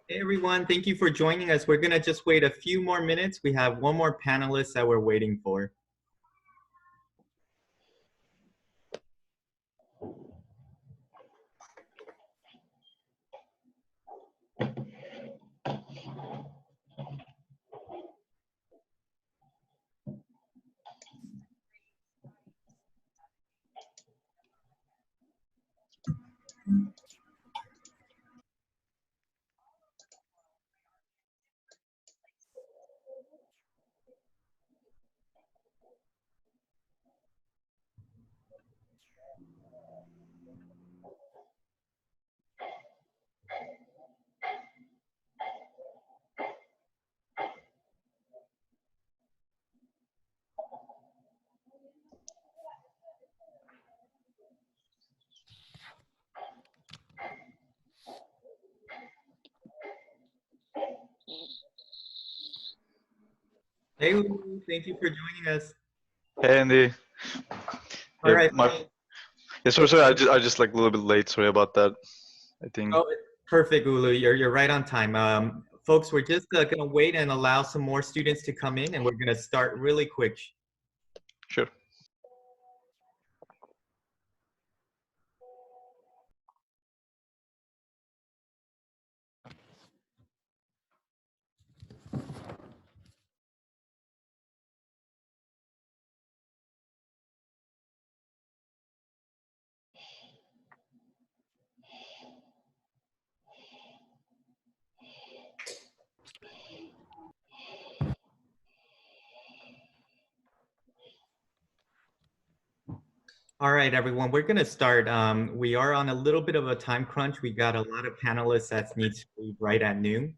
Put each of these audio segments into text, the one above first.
Hey everyone, thank you for joining us. We're gonna just wait a few more minutes. We have one more panelist that we're waiting for. Hey, Ulu, thank you for joining us. Hey Andy. All right. Yeah, sorry, I just like a little bit late. Sorry about that. I think. Oh, perfect, Ulu. You're right on time. Folks, we're just gonna wait and allow some more students to come in, and we're gonna start really quick. Sure. All right, everyone, we're going to start. We are on a little bit of a time crunch. We got a lot of panelists that need to leave right at noon.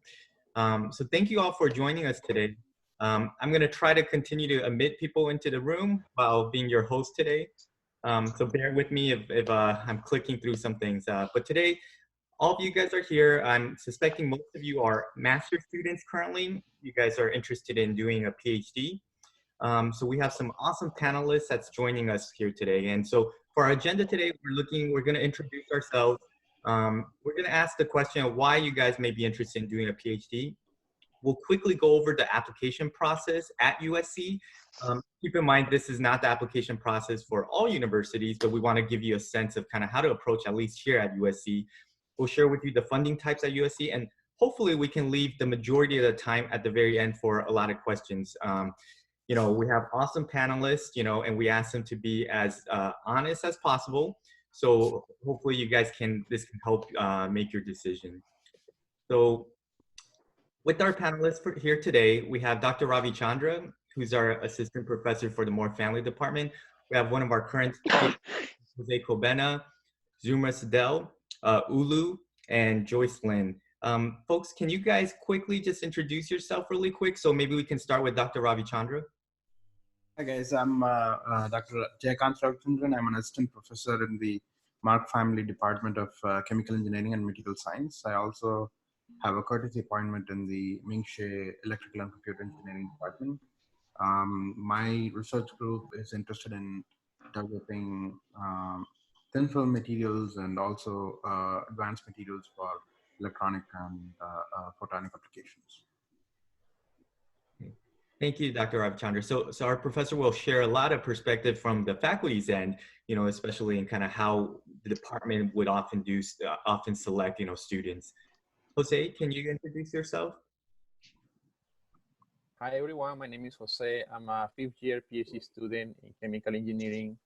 So thank you all for joining us today. I'm going to try to continue to admit people into the room while being your host today. So bear with me if I'm clicking through some things. But today, all of you guys are here. I'm suspecting most of you are master's students currently. You guys are interested in doing a PhD. So we have some awesome panelists that's joining us here today. And so for our agenda today, we're going to introduce ourselves. We're going to ask the question of why you guys may be interested in doing a PhD. We'll quickly go over the application process at USC. Keep in mind, this is not the application process for all universities, but we want to give you a sense of kind of how to approach, at least here at USC. We'll share with you the funding types at USC, and hopefully we can leave the majority of the time at the very end for a lot of questions. You know, we have awesome panelists, you know, and we ask them to be as honest as possible. So hopefully you guys this can help make your decision. So with our panelists here today, we have Dr. Ravi Chandra, who's our assistant professor for the Moore Family Department. We have one of our current Jose Cobena, Zuma Sadel, Ulu, and Joyce Lynn. Folks, can you guys quickly just introduce yourself really quick? So maybe we can start with Dr. Ravi Chandra. Hi guys, I'm Dr. Jayakant Ravichandran. I'm an assistant professor in the Mark Family Department of Chemical Engineering and Material Science. I also have a courtesy appointment in the Ming-She Electrical and Computer Engineering Department. My research group is interested in developing thin film materials and also advanced materials for electronic and photonic applications. Thank you, Dr. Ravichandra. So our professor will share a lot of perspective from the faculty's end, you know, especially in kind of how the department would often select, you know, students. Jose, can you introduce yourself? Hi everyone, my name is Jose. I'm a 5th-year PhD student in chemical engineering.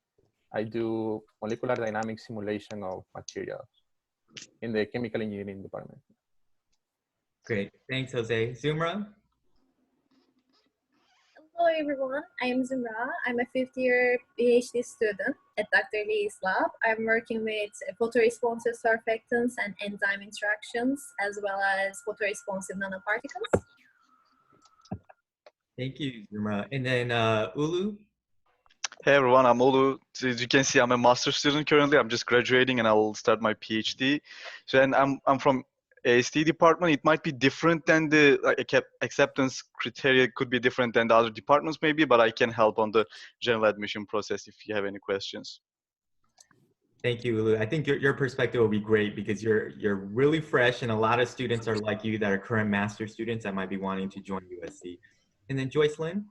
I do molecular dynamic simulation of materials in the chemical engineering department. Great, thanks, Jose. Zumra? Hello everyone, I am Zimra. I'm a fifth year PhD student at Dr. Lee's lab. I'm working with photoresponsive surfactants and enzyme interactions, as well as photoresponsive nanoparticles. Thank you, Zumra. And then Ulu? Hey everyone, I'm Olu. So as you can see, I'm a master's student currently. I'm just graduating and I'll start my PhD. So and I'm from AST department. It might be different than the acceptance criteria could be different than the other departments maybe, but I can help on the general admission process if you have any questions. Thank you, Ulu. I think your perspective will be great because you're really fresh and a lot of students are like you that are current master students that might be wanting to join USC. And then Joyce Lynn?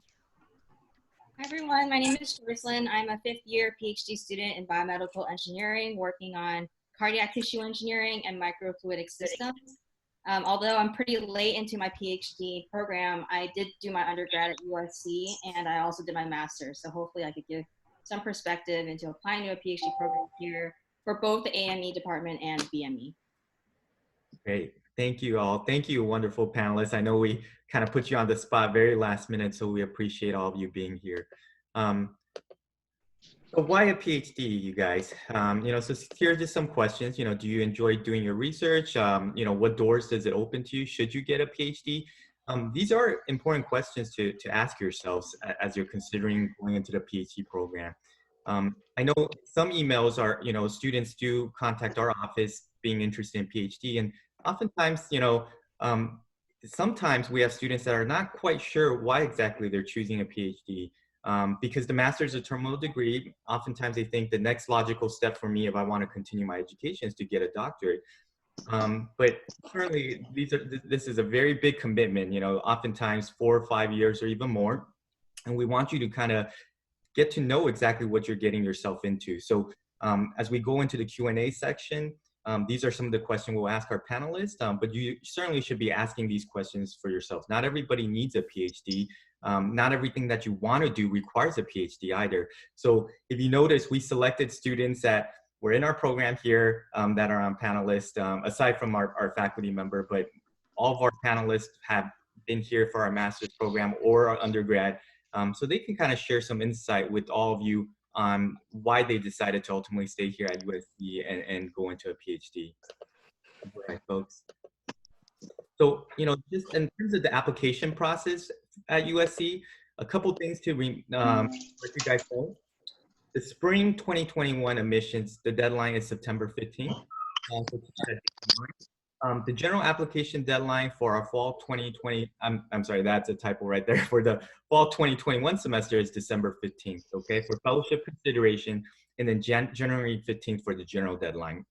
Hi everyone, my name is Joycelyn. I'm a fifth year PhD student in biomedical engineering, working on cardiac tissue engineering and microfluidic systems. Although I'm pretty late into my PhD program, I did do my undergrad at USC and I also did my master's. So hopefully I could give some perspective into applying to a PhD program here for both the AME department and BME. Great. Thank you all. Thank you, wonderful panelists. I know we kind of put you on the spot very last minute, so we appreciate all of you being here. So why a PhD, you guys? So here are just some questions. Do you enjoy doing your research? What doors does it open to you? Should you get a PhD? These are important questions to ask yourselves as you're considering going into the PhD program. I know some emails are, students do contact our office being interested in PhD, and oftentimes, sometimes we have students that are not quite sure why exactly they're choosing a PhD. Because the master's a terminal degree, oftentimes they think the next logical step for me if I want to continue my education is to get a doctorate. But certainly this is a very big commitment, oftentimes 4 or 5 years or even more. And we want you to kind of get to know exactly what you're getting yourself into. So as we go into the Q&A section, these are some of the questions we'll ask our panelists, but you certainly should be asking these questions for yourself. Not everybody needs a PhD. Not everything that you want to do requires a PhD either. So if you notice, we selected students that were in our program here that are on panelists, aside from our faculty member, but all of our panelists have been here for our master's program or our undergrad. So they can kind of share some insight with all of you on why they decided to ultimately stay here at USC and go into a PhD. All right, folks. So, just in terms of the application process at USC, a couple things to let you guys know. The spring 2021 admissions, the deadline is September 15th. The general application deadline for our fall 2020, I'm sorry, that's a typo right there. For the fall 2021 semester is December 15th, okay, for fellowship consideration, and then January 15th for the general deadline.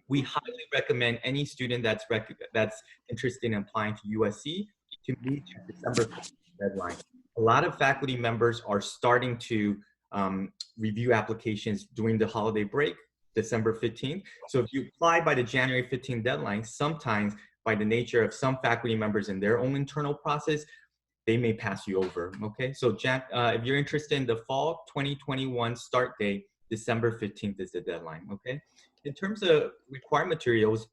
We highly recommend any student that's interested in applying to USC to meet your December 15th deadline. A lot of faculty members are starting to review applications during the holiday break, December 15th. So if you apply by the January 15th deadline, sometimes by the nature of some faculty members in their own internal process, they may pass you over, okay? So if you're interested in the fall 2021 start date, December 15th is the deadline, okay? In terms of required materials,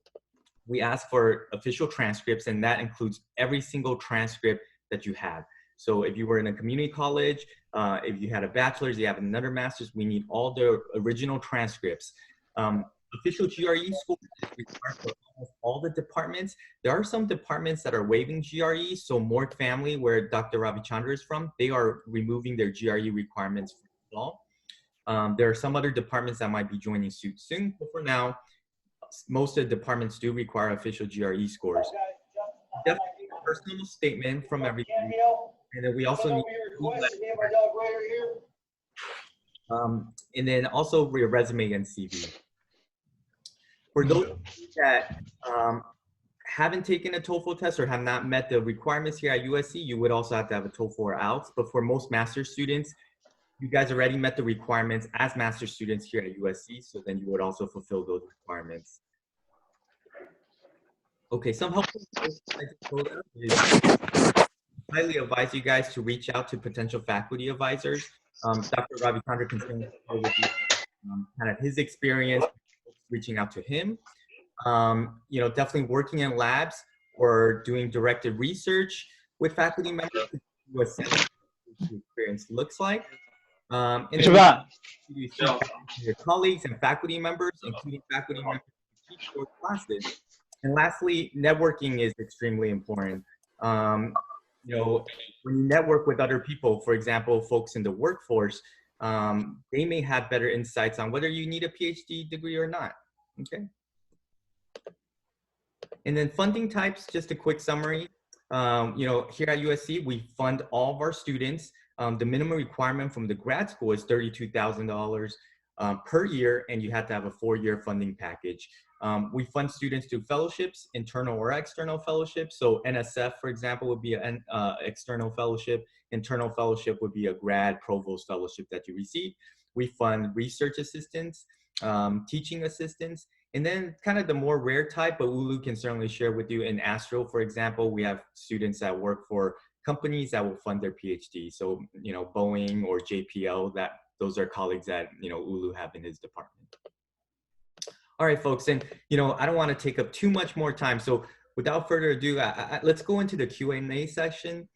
we ask for official transcripts, and that includes every single transcript that you have. So if you were in a community college, if you had a bachelor's, you have another master's, we need all the original transcripts. Official GRE score is required for almost all the departments. There are some departments that are waiving GRE. So Mork Family, where Dr. Ravichandra is from, they are removing their GRE requirements for all. There are some other departments that might be joining suit soon, but for now, most of the departments do require official GRE scores. Definitely a personal statement from everybody, and then we also need and then also your resume and CV. For those that haven't taken a TOEFL test or have not met the requirements here at USC, you would also have to have a TOEFL or IELTS. But for most master's students, you guys already met the requirements as master's students here at USC, so then you would also fulfill those requirements. Okay, some helpful tips I just told you is highly advise you guys to reach out to potential faculty advisors. Dr. Ravichandra can share with you kind of his experience reaching out to him. Definitely working in labs or doing directed research with faculty members PhD experience looks like. And then we introduce you to your colleagues and faculty members, including faculty members who teach your classes. And lastly, networking is extremely important. You know, when you network with other people, for example, folks in the workforce, they may have better insights on whether you need a PhD degree or not. Okay. And then funding types, just a quick summary. You know, here at USC, we fund all of our students. The minimum requirement from the grad school is $32,000 per year, and you have to have a 4-year funding package. We fund students through fellowships, internal or external fellowships. So NSF, for example, would be an external fellowship. Internal fellowship would be a grad provost fellowship that you receive. We fund research assistants, teaching assistants, and then kind of the more rare type, but Ulu can certainly share with you. In Astro, for example, we have students that work for companies that will fund their PhD. So, you know, Boeing or JPL, those are colleagues that, you know, Ulu have in his department. All right, folks, and, you know, I don't want to take up too much more time. So without further ado, let's go into the Q&A session.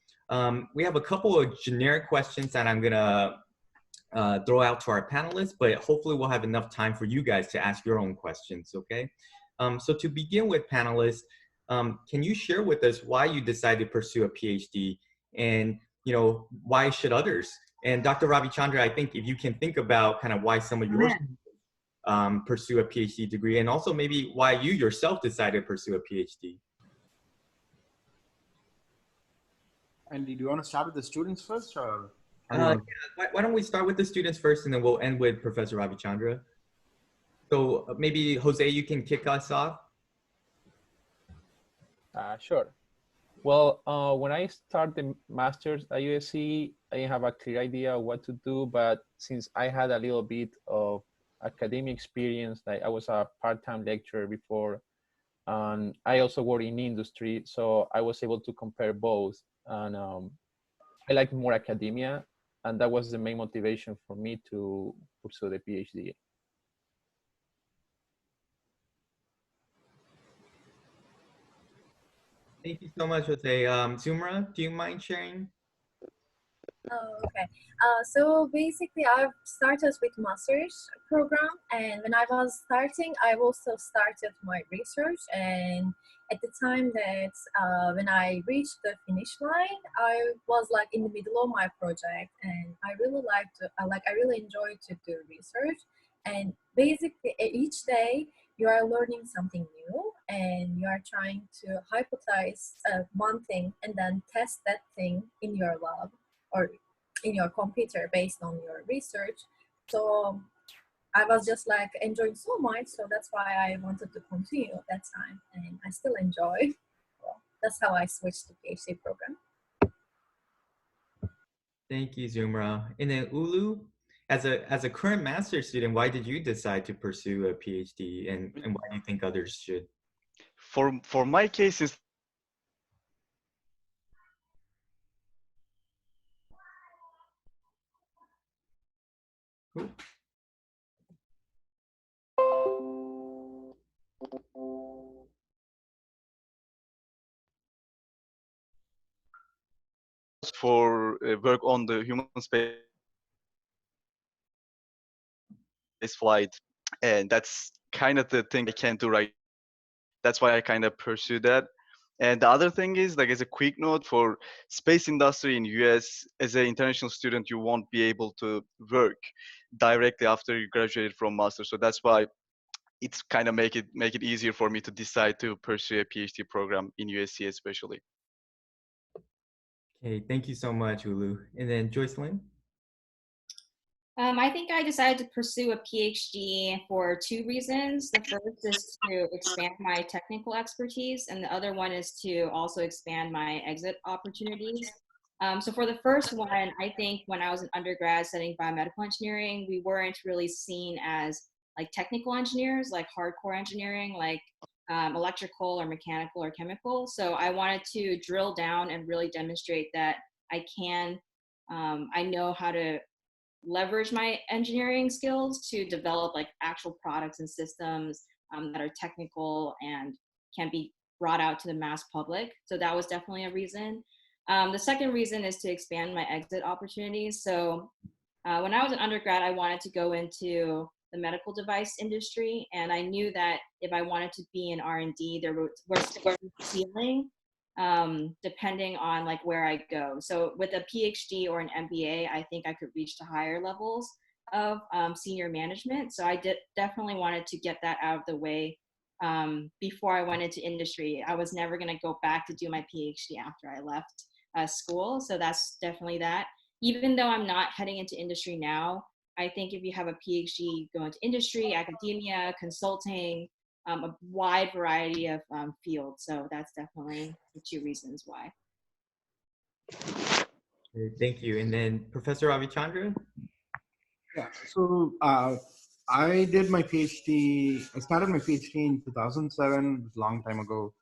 We have a couple of generic questions that I'm gonna throw out to our panelists, but hopefully we'll have enough time for you guys to ask your own questions, okay? So to begin with, panelists, can you share with us why you decided to pursue a PhD, and, you know, why should others? And Dr. Ravichandra, I think if you can think about kind of why some of your pursue a PhD degree, and also maybe why you yourself decided to pursue a PhD. Andy, do you want to start with the students first, or? Yeah, why don't we start with the students first, and then we'll end with Professor Ravichandra. So maybe Jose, you can kick us off. Sure. Well, when I started the master's at USC, I didn't have a clear idea of what to do, but since I had a little bit of academic experience, like I was a part-time lecturer before, and I also work in industry, so I was able to compare both. And I like more academia, and that was the main motivation for me to pursue the PhD. Thank you so much, Jose. Zumra, do you mind sharing? Oh, okay. So basically, I've started with master's program, and when I was starting, I also started my research. And at the time that when I reached the finish line, I was like in the middle of my project, and I really I really enjoyed to do research. And basically, each day you are learning something new, and you are trying to hypothesize one thing and then test that thing in your lab or in your computer based on your research. So I was just like enjoying so much, so that's why I wanted to continue at that time, and I still enjoy. Well, that's how I switched to PhD program. Thank you, Zumra. And then Ulu, as a current master's student, why did you decide to pursue a PhD, and why do you think others should? For my case, is Cool. for work on the human space flight, and that's kind of the thing I can't do right. That's why I kind of pursue that. And the other thing is, like, as a quick note for space industry in US, as an international student, you won't be able to work directly after you graduated from master. So that's why it's kind of make it easier for me to decide to pursue a PhD program in USC, especially. Okay, thank you so much, Ulu. And then Joycelyn? I think I decided to pursue a PhD for 2 reasons. The first is to expand my technical expertise, and the other one is to also expand my exit opportunities. So for the first one, I think when I was an undergrad studying biomedical engineering, we weren't really seen as like technical engineers, like hardcore engineering, like electrical or mechanical or chemical. So I wanted to drill down and really demonstrate that I know how to leverage my engineering skills to develop like actual products and systems that are technical and can be brought out to the mass public. So that was definitely a reason. The second reason is to expand my exit opportunities. So when I was an undergrad, I wanted to go into the medical device industry, and I knew that if I wanted to be in R&D, there was a ceiling depending on like where I go. So with a PhD or an MBA, I think I could reach to higher levels of senior management. So I definitely wanted to get that out of the way before I went into industry. I was never going to go back to do my PhD after I left school. So that's definitely that. Even though I'm not heading into industry now, I think if you have a PhD, go into industry, academia, consulting, a wide variety of fields. So that's definitely the two reasons why. Great, thank you. And then Professor Avichandra? Yeah, so I did my PhD, I started my PhD in 2007, a long time ago.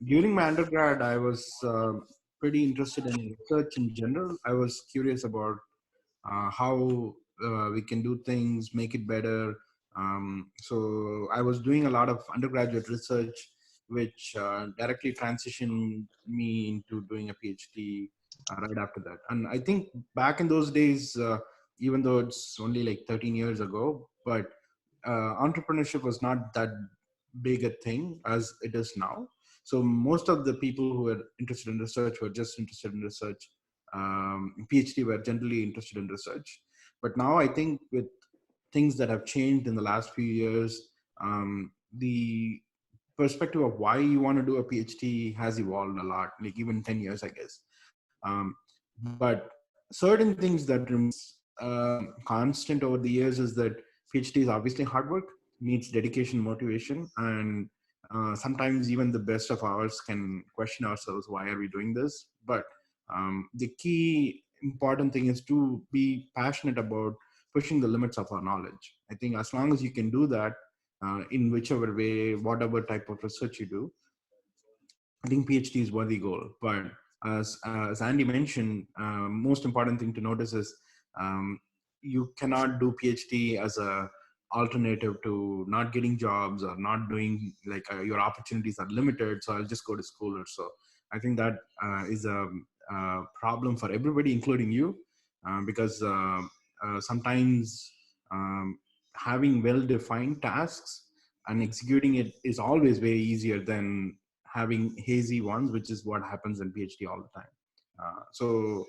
During my undergrad, I was pretty interested in research in general. I was curious about how we can do things, make it better. So I was doing a lot of undergraduate research, which directly transitioned me into doing a PhD right after that. And I think back in those days, even though it's only like 13 years ago, but entrepreneurship was not that big a thing as it is now. So most of the people who were interested in research were just interested in research. PhD were generally interested in research. But now I think with things that have changed in the last few years, the perspective of why you want to do a PhD has evolved a lot, like even 10 years, I guess. But certain things that remains constant over the years is that PhD is obviously hard work, needs dedication, motivation, and sometimes even the best of ours can question ourselves, why are we doing this? But the key important thing is to be passionate about pushing the limits of our knowledge. I think as long as you can do that in whichever way, whatever type of research you do, I think PhD is worthy goal. But as Andy mentioned, most important thing to notice is you cannot do PhD as a alternative to not getting jobs or not doing, like your opportunities are limited, so I'll just go to school or so. I think that is a problem for everybody, including you, because sometimes having well-defined tasks and executing it is always way easier than having hazy ones, which is what happens in PhD all the time. So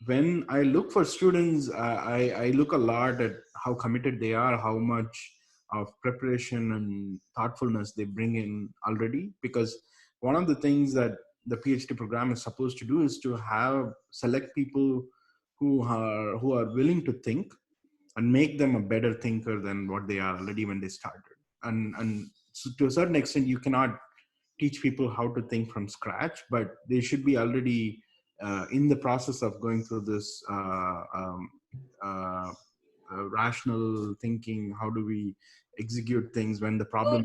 when I look for students, I look a lot at how committed they are, how much of preparation and thoughtfulness they bring in already. Because one of the things that the PhD program is supposed to do is to have select people who are willing to think and make them a better thinker than what they are already when they started. And so to a certain extent, you cannot teach people how to think from scratch, but they should be already in the process of going through this rational thinking. How do we execute things when the problem?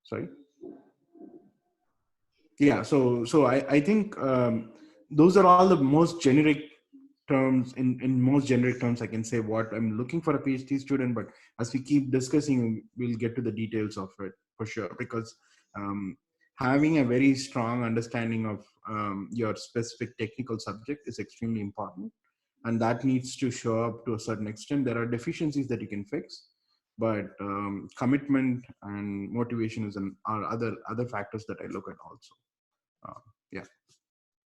Sorry. Yeah. So I think those are all the most generic terms. In most generic terms, I can say what I'm looking for a PhD student. But as we keep discussing, we'll get to the details of it for sure. Because having a very strong understanding of your specific technical subject is extremely important, and that needs to show up to a certain extent. There are deficiencies that you can fix, but commitment and motivation are other factors that I look at also. Yeah.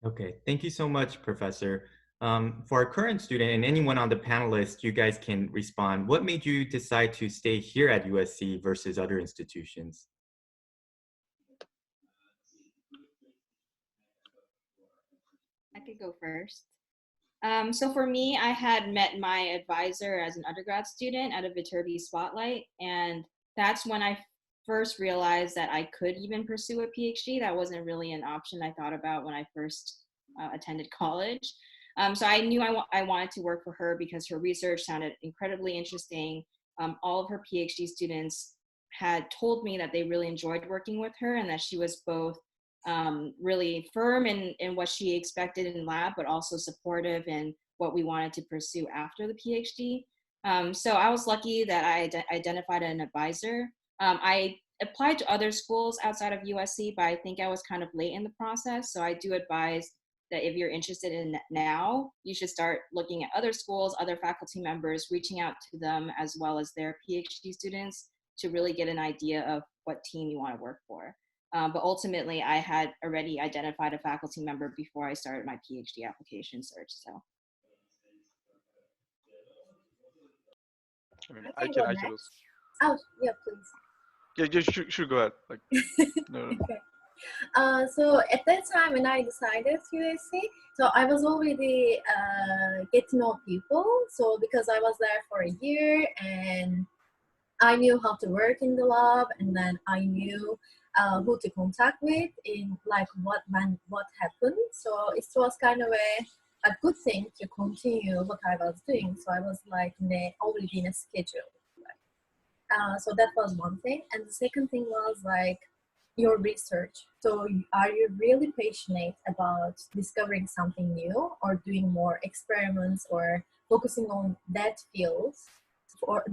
Okay, thank you so much, Professor. For our current student and anyone on the panelist, you guys can respond. What made you decide to stay here at USC versus other institutions? I could go first. So for me, I had met my advisor as an undergrad student at a Viterbi spotlight, and that's when I first realized that I could even pursue a PhD. That wasn't really an option I thought about when I first attended college. So I knew I wanted to work for her because her research sounded incredibly interesting. All of her PhD students had told me that they really enjoyed working with her and that she was both really firm in what she expected in lab, but also supportive in what we wanted to pursue after the PhD. So I was lucky that I identified an advisor. I applied to other schools outside of USC, but I think I was kind of late in the process. So I do advise that if you're interested in it now, you should start looking at other schools, other faculty members, reaching out to them as well as their PhD students to really get an idea of what team you want to work for. But ultimately, I had already identified a faculty member before I started my PhD application search. So. I mean, I can go I can next. Oh, yeah, please. Yeah, sure, go ahead. Like, no. Okay. So at that time when I decided USC, so I was already get to know people. So because I was there for a year and I knew how to work in the lab, and then I knew who to contact with in like what happened. So it was kind of a good thing to continue what I was doing. So I was like already in a schedule. So that was one thing, and the second thing was like your research. So are you really passionate about discovering something new or doing more experiments or focusing on that field for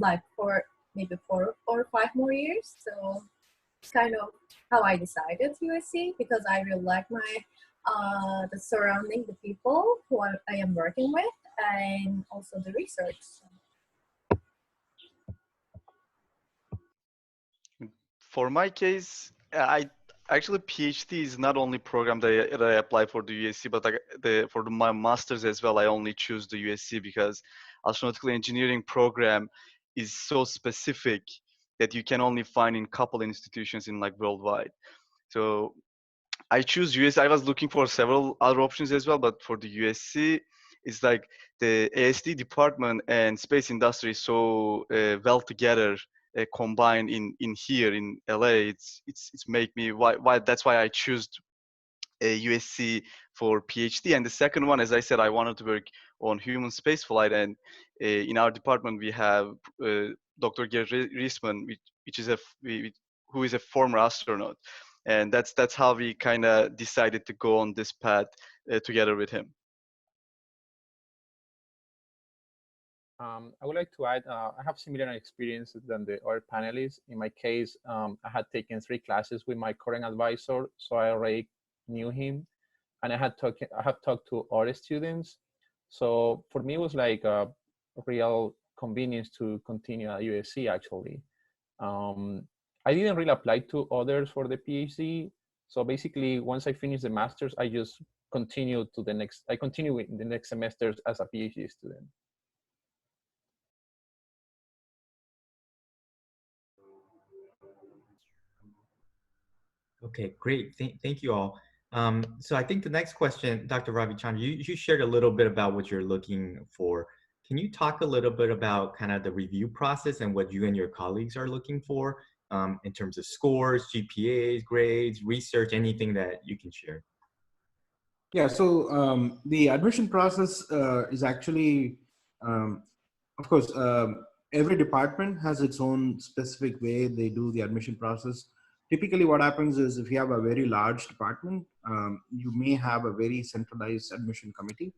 maybe 4 or 5 more years? So it's kind of how I decided USC, because I really like my the surrounding, the people who I am working with, and also the research. For my case, I actually PhD is not only program that I apply for the USC, but like my masters as well. I only choose the USC because astronautical engineering program is so specific that you can only find in couple institutions in like worldwide. So I choose USC. I was looking for several other options as well, but for the USC, it's like the ASD department and space industry is so well together, combined in here in LA. It's make me why that's why I choose USC for PhD. And the second one, as I said, I wanted to work on human spaceflight, and in our department we have Dr. Gary Reisman, which is who is a former astronaut, and that's how we kind of decided to go on this path together with him. I would like to add, I have similar experiences than the other panelists. In my case, I had taken 3 classes with my current advisor, so I already knew him, and I have talked to other students. So for me, it was like a real convenience to continue at USC. Actually, I didn't really apply to others for the PhD. So basically, once I finished the master's, I just continued to the next. I continue in the next semesters as a PhD student. Okay, great. Thank you all. So I think the next question, Dr. Ravichandran, you shared a little bit about what you're looking for. Can you talk a little bit about kind of the review process and what you and your colleagues are looking for in terms of scores, GPAs, grades, research, anything that you can share? Yeah, so the admission process is actually, of course, every department has its own specific way they do the admission process. Typically what happens is if you have a very large department, you may have a very centralized admission committee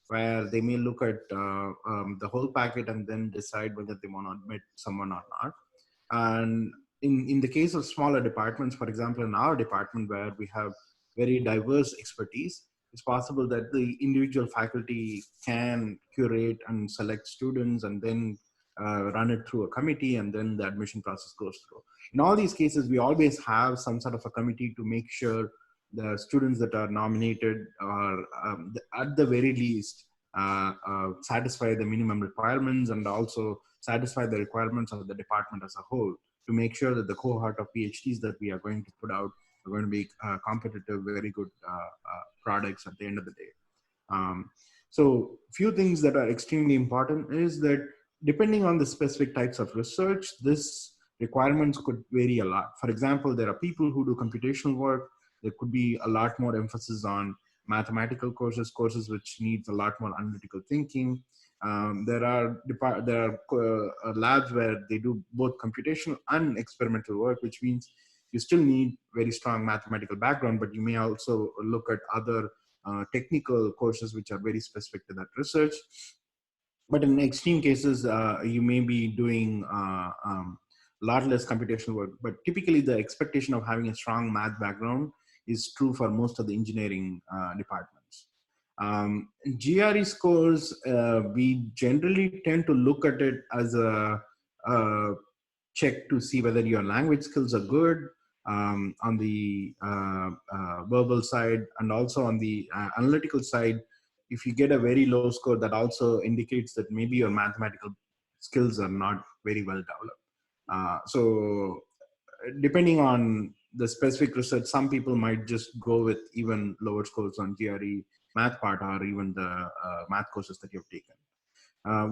where they may look at the whole packet and then decide whether they want to admit someone or not. And in the case of smaller departments, for example, in our department where we have very diverse expertise, it's possible that the individual faculty can curate and select students and then run it through a committee, and then the admission process goes through. In all these cases, we always have some sort of a committee to make sure the students that are nominated are at the very least satisfy the minimum requirements and also satisfy the requirements of the department as a whole, to make sure that the cohort of PhDs that we are going to put out are going to be competitive, very good products at the end of the day. So few things that are extremely important is that depending on the specific types of research, this requirements could vary a lot. For example, there are people who do computational work. There could be a lot more emphasis on mathematical courses which needs a lot more analytical thinking. There are labs where they do both computational and experimental work, which means you still need very strong mathematical background, but you may also look at other technical courses which are very specific to that research. But in extreme cases, you may be doing lot less computational work. But typically the expectation of having a strong math background is true for most of the engineering departments. GRE scores, we generally tend to look at it as a check to see whether your language skills are good on the verbal side, and also on the analytical side. If you get a very low score, that also indicates that maybe your mathematical skills are not very well developed. So depending on the specific research, some people might just go with even lower scores on GRE math part, or even the math courses that you've taken.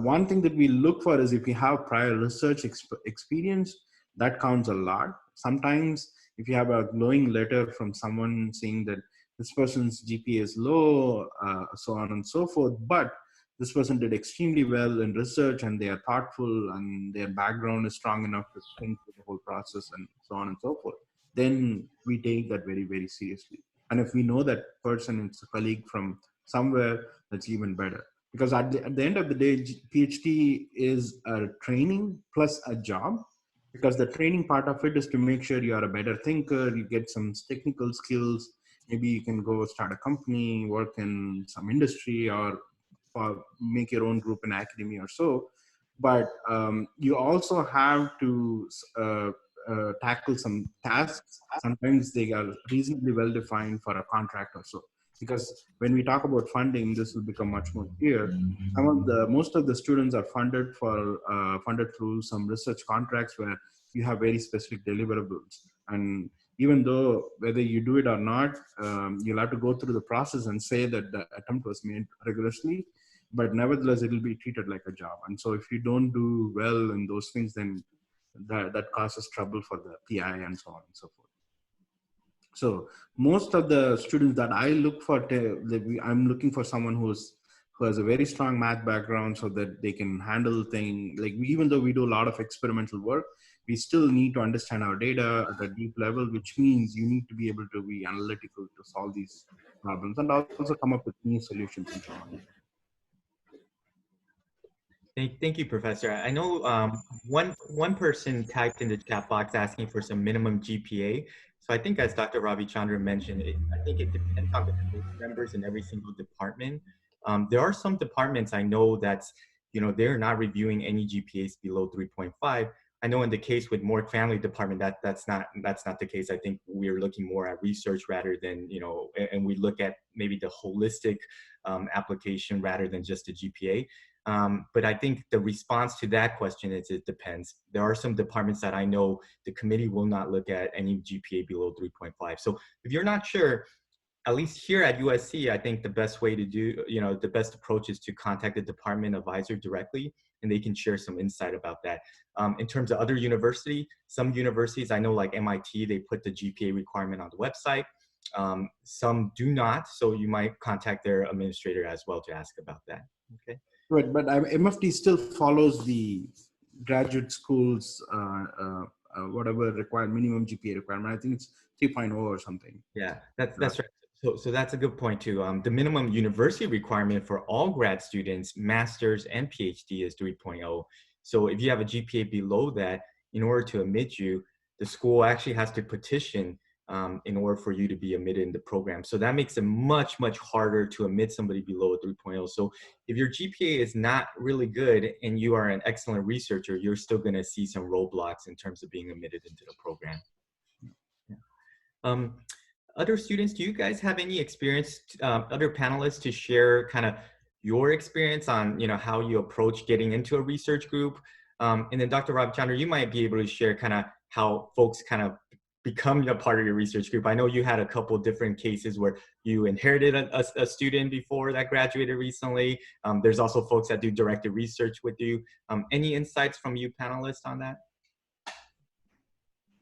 One thing that we look for is if you have prior research experience, that counts a lot. Sometimes if you have a glowing letter from someone saying that this person's GPA is low, so on and so forth, but this person did extremely well in research and they are thoughtful and their background is strong enough to think through the whole process and so on and so forth, then we take that very, very seriously. And if we know that person is a colleague from somewhere, that's even better. Because at the end of the day, PhD is a training plus a job, because the training part of it is to make sure you are a better thinker, you get some technical skills, maybe you can go start a company, work in some industry, or make your own group in academia or so. But you also have to tackle some tasks. Sometimes they are reasonably well defined for a contract or so. Because when we talk about funding, this will become much more clear. Most of the students are funded through some research contracts where you have very specific deliverables. And even though whether you do it or not, you'll have to go through the process and say that the attempt was made rigorously, but nevertheless, it will be treated like a job. And so if you don't do well in those things, then that causes trouble for the PI and so on and so forth. So most of the students that I look for, I'm looking for someone who has a very strong math background so that they can handle things. Like even though we do a lot of experimental work, we still need to understand our data at a deep level, which means you need to be able to be analytical to solve these problems and also come up with new solutions and so on. Thank you, Professor. I know one person typed in the chat box asking for some minimum GPA. So I think as Dr. Ravi Chandra mentioned, I think it depends on the course members in every single department. There are some departments I know that's, they're not reviewing any GPAs below 3.5. I know in the case with Mork Family Department, that's not the case. I think we're looking more at research rather than, and we look at maybe the holistic application rather than just the GPA. But I think the response to that question is it depends. There are some departments that I know the committee will not look at any GPA below 3.5. So if you're not sure, at least here at USC, I think the best way to do, the best approach is to contact the department advisor directly, and they can share some insight about that. In terms of other universities, some universities, I know like MIT, they put the GPA requirement on the website. Some do not, so you might contact their administrator as well to ask about that, okay? Right, but MFT still follows the graduate school's whatever required minimum GPA requirement. I think it's 3.0 or something. Yeah, that's right. So that's a good point too. The minimum university requirement for all grad students, masters and PhD is 3.0. So if you have a GPA below that, in order to admit you, the school actually has to petition in order for you to be admitted in the program. So that makes it much, much harder to admit somebody below a 3.0. So if your GPA is not really good and you are an excellent researcher, you're still gonna see some roadblocks in terms of being admitted into the program. Yeah. Other students, do you guys have any experience, other panelists, to share kind of your experience on, how you approach getting into a research group? And then Dr. Ravi Chandra, you might be able to share kind of how folks kind of become a part of your research group. I know you had a couple different cases where you inherited a student before that graduated recently. There's also folks that do directed research with you. Any insights from you panelists on that?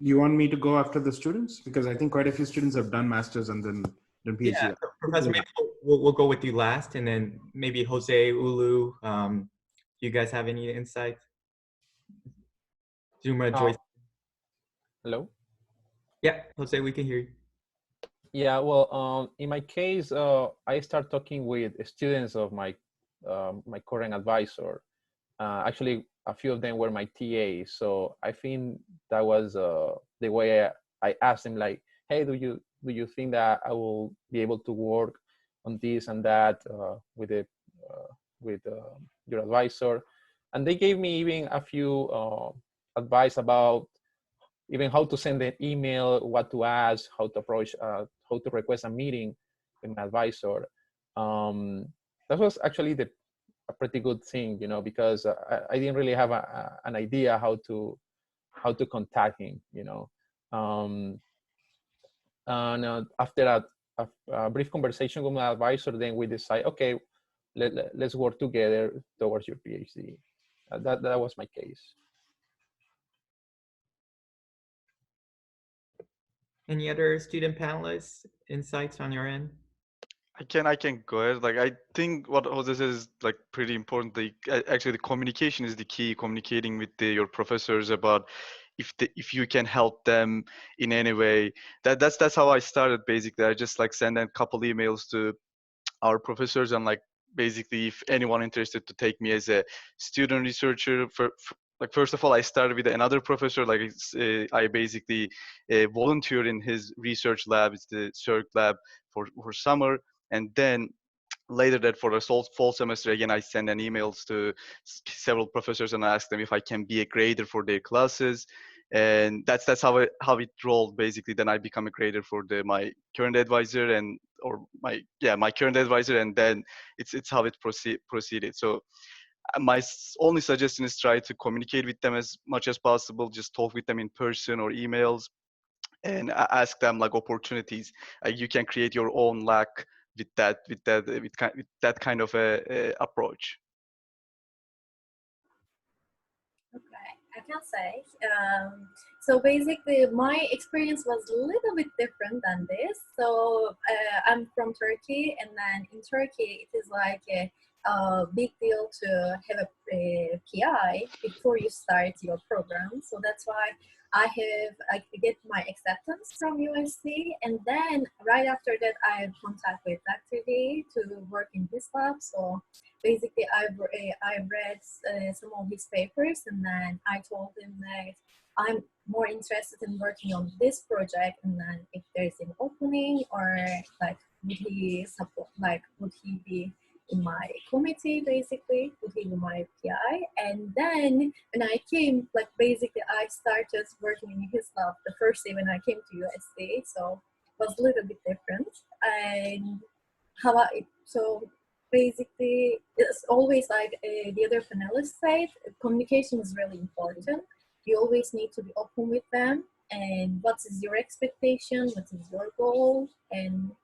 You want me to go after the students? Because I think quite a few students have done masters and then PhD. Yeah, Professor, maybe we'll go with you last, and then maybe Jose, Ulu. Do you guys have any insights? Zuma, Joyce. Hello? Yeah, Jose, we can hear you. Yeah, well, in my case, I start talking with students of my my current advisor, Actually, a few of them were my TAs. So I think that was the way I asked them, like, hey, do you think that I will be able to work on this and that with your advisor? And they gave me even a few advice about even how to send an email, what to ask, how to approach, how to request a meeting with my advisor. That was actually a pretty good thing, because I didn't really have an idea how to contact him, Um, and after a brief conversation with my advisor, then we decide, okay, let's work together towards your PhD. That was my case. Any other student panelists, insights on your end? I can go ahead. Like I think what Jose says is like pretty important. Actually, the communication is the key. Communicating with your professors about if you can help them in any way. That's how I started basically. I just like send a couple emails to our professors and like basically if anyone interested to take me as a student researcher like first of all I started with another professor like I basically volunteered in his research lab. It's the circ lab for summer, and then later that for the fall semester again I send an emails to several professors and I ask them if I can be a grader for their classes, and that's how it rolled basically. Then I become a grader for my current advisor and or my current advisor, and then it's how it proceeded. So my only suggestion is try to communicate with them as much as possible. Just talk with them in person or emails and ask them like opportunities. You can create your own luck with that kind of a approach. Okay, I can say. So basically, my experience was a little bit different than this. So I'm from Turkey, and then in Turkey, it is like a big deal to have a PI before you start your program. So that's why I get my acceptance from USC, and then right after that, I have contact with Dr. D to work in his lab. So basically I've read some of his papers, and then I told him that I'm more interested in working on this project, and then if there's an opening or like would he support, like would he be in my committee, basically would he be my PI. And then when I came, like basically I started working in his lab the first day when I came to USC, so it was a little bit different. And how about it? So basically, it's always like the other panelists said, communication is really important. You always need to be open with them, and what is your expectation, what is your goal, and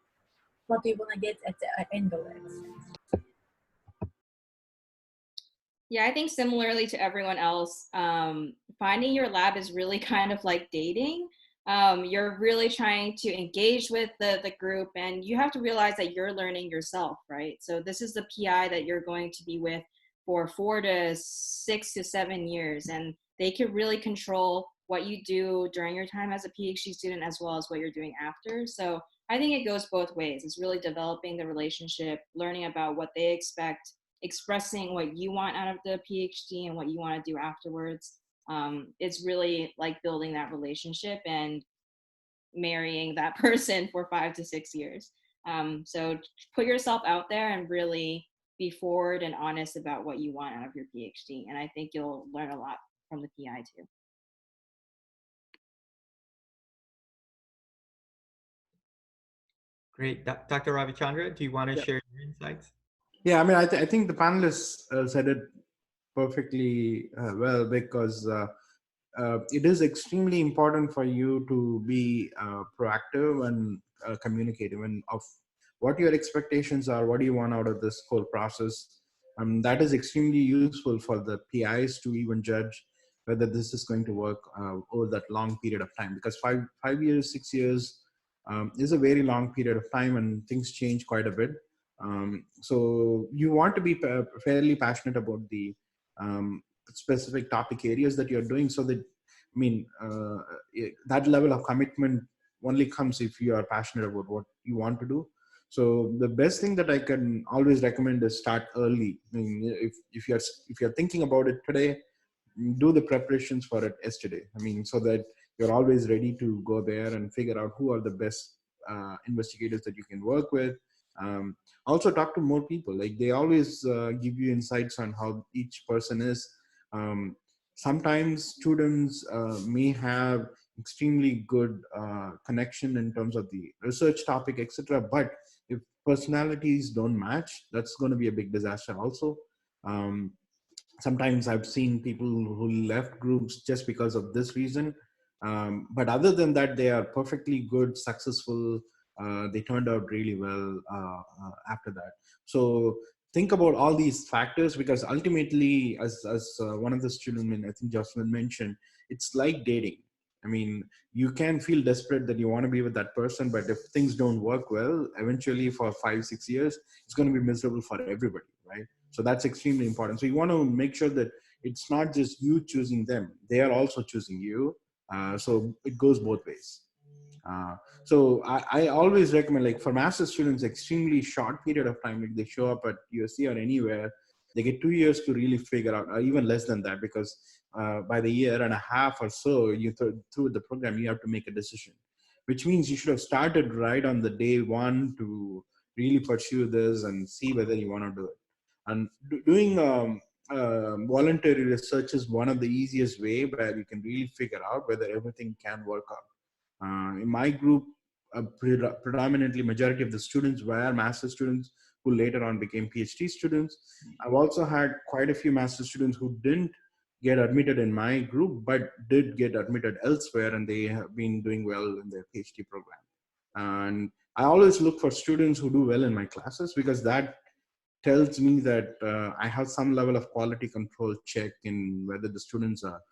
what do you want to get at the end of it. Yeah, I think similarly to everyone else, finding your lab is really kind of like dating. You're really trying to engage with the group, and you have to realize that you're learning yourself, right? So this is the PI that you're going to be with for 4 to 6 to 7 years, and they can really control what you do during your time as a PhD student as well as what you're doing after. So I think it goes both ways. It's really developing the relationship, learning about what they expect, expressing what you want out of the PhD and what you want to do afterwards. It's really like building that relationship and marrying that person for 5 to 6 years. So put yourself out there and really be forward and honest about what you want out of your PhD. And I think you'll learn a lot from the PI too. Great. Dr. Ravichandra, do you want to share your insights? Yeah, I mean, I think the panelists said it perfectly well, because it is extremely important for you to be proactive and communicative, and of what your expectations are, what do you want out of this whole process. That is extremely useful for the PIs to even judge whether this is going to work over that long period of time, because 5 years, 6 years is a very long period of time, and things change quite a bit. So you want to be fairly passionate about the specific topic areas that you're doing, so that that level of commitment only comes if you are passionate about what you want to do. So the best thing that I can always recommend is start early. I mean, if you're thinking about it today, do the preparations for it yesterday. I mean, so that you're always ready to go there and figure out who are the best investigators that you can work with. Um, Also, talk to more people. Like, they always give you insights on how each person is. Um, Sometimes students may have extremely good connection in terms of the research topic, etc. But if personalities don't match, that's going to be a big disaster also. Um, Sometimes I've seen people who left groups just because of this reason. But other than that, they are perfectly good, successful. They turned out really well after that. So think about all these factors, because ultimately, as one of the students, I think Jocelyn mentioned, it's like dating. I mean, you can feel desperate that you want to be with that person, but if things don't work well, eventually for 5-6 years, it's going to be miserable for everybody, right? So that's extremely important. So you want to make sure that it's not just you choosing them, they are also choosing you. So it goes both ways. Uh, so I always recommend, like, for master students, extremely short period of time, like they show up at USC or anywhere, they get 2 years to really figure out, or even less than that, because by the year and a half or so, through the program, you have to make a decision, which means you should have started right on the day one to really pursue this and see whether you want to do it. And doing voluntary research is one of the easiest way where you can really figure out whether everything can work out. In my group, predominantly majority of the students were master students who later on became PhD students. I've also had quite a few master students who didn't get admitted in my group, but did get admitted elsewhere, and they have been doing well in their PhD program. And I always look for students who do well in my classes, because that tells me that I have some level of quality control check in whether the students are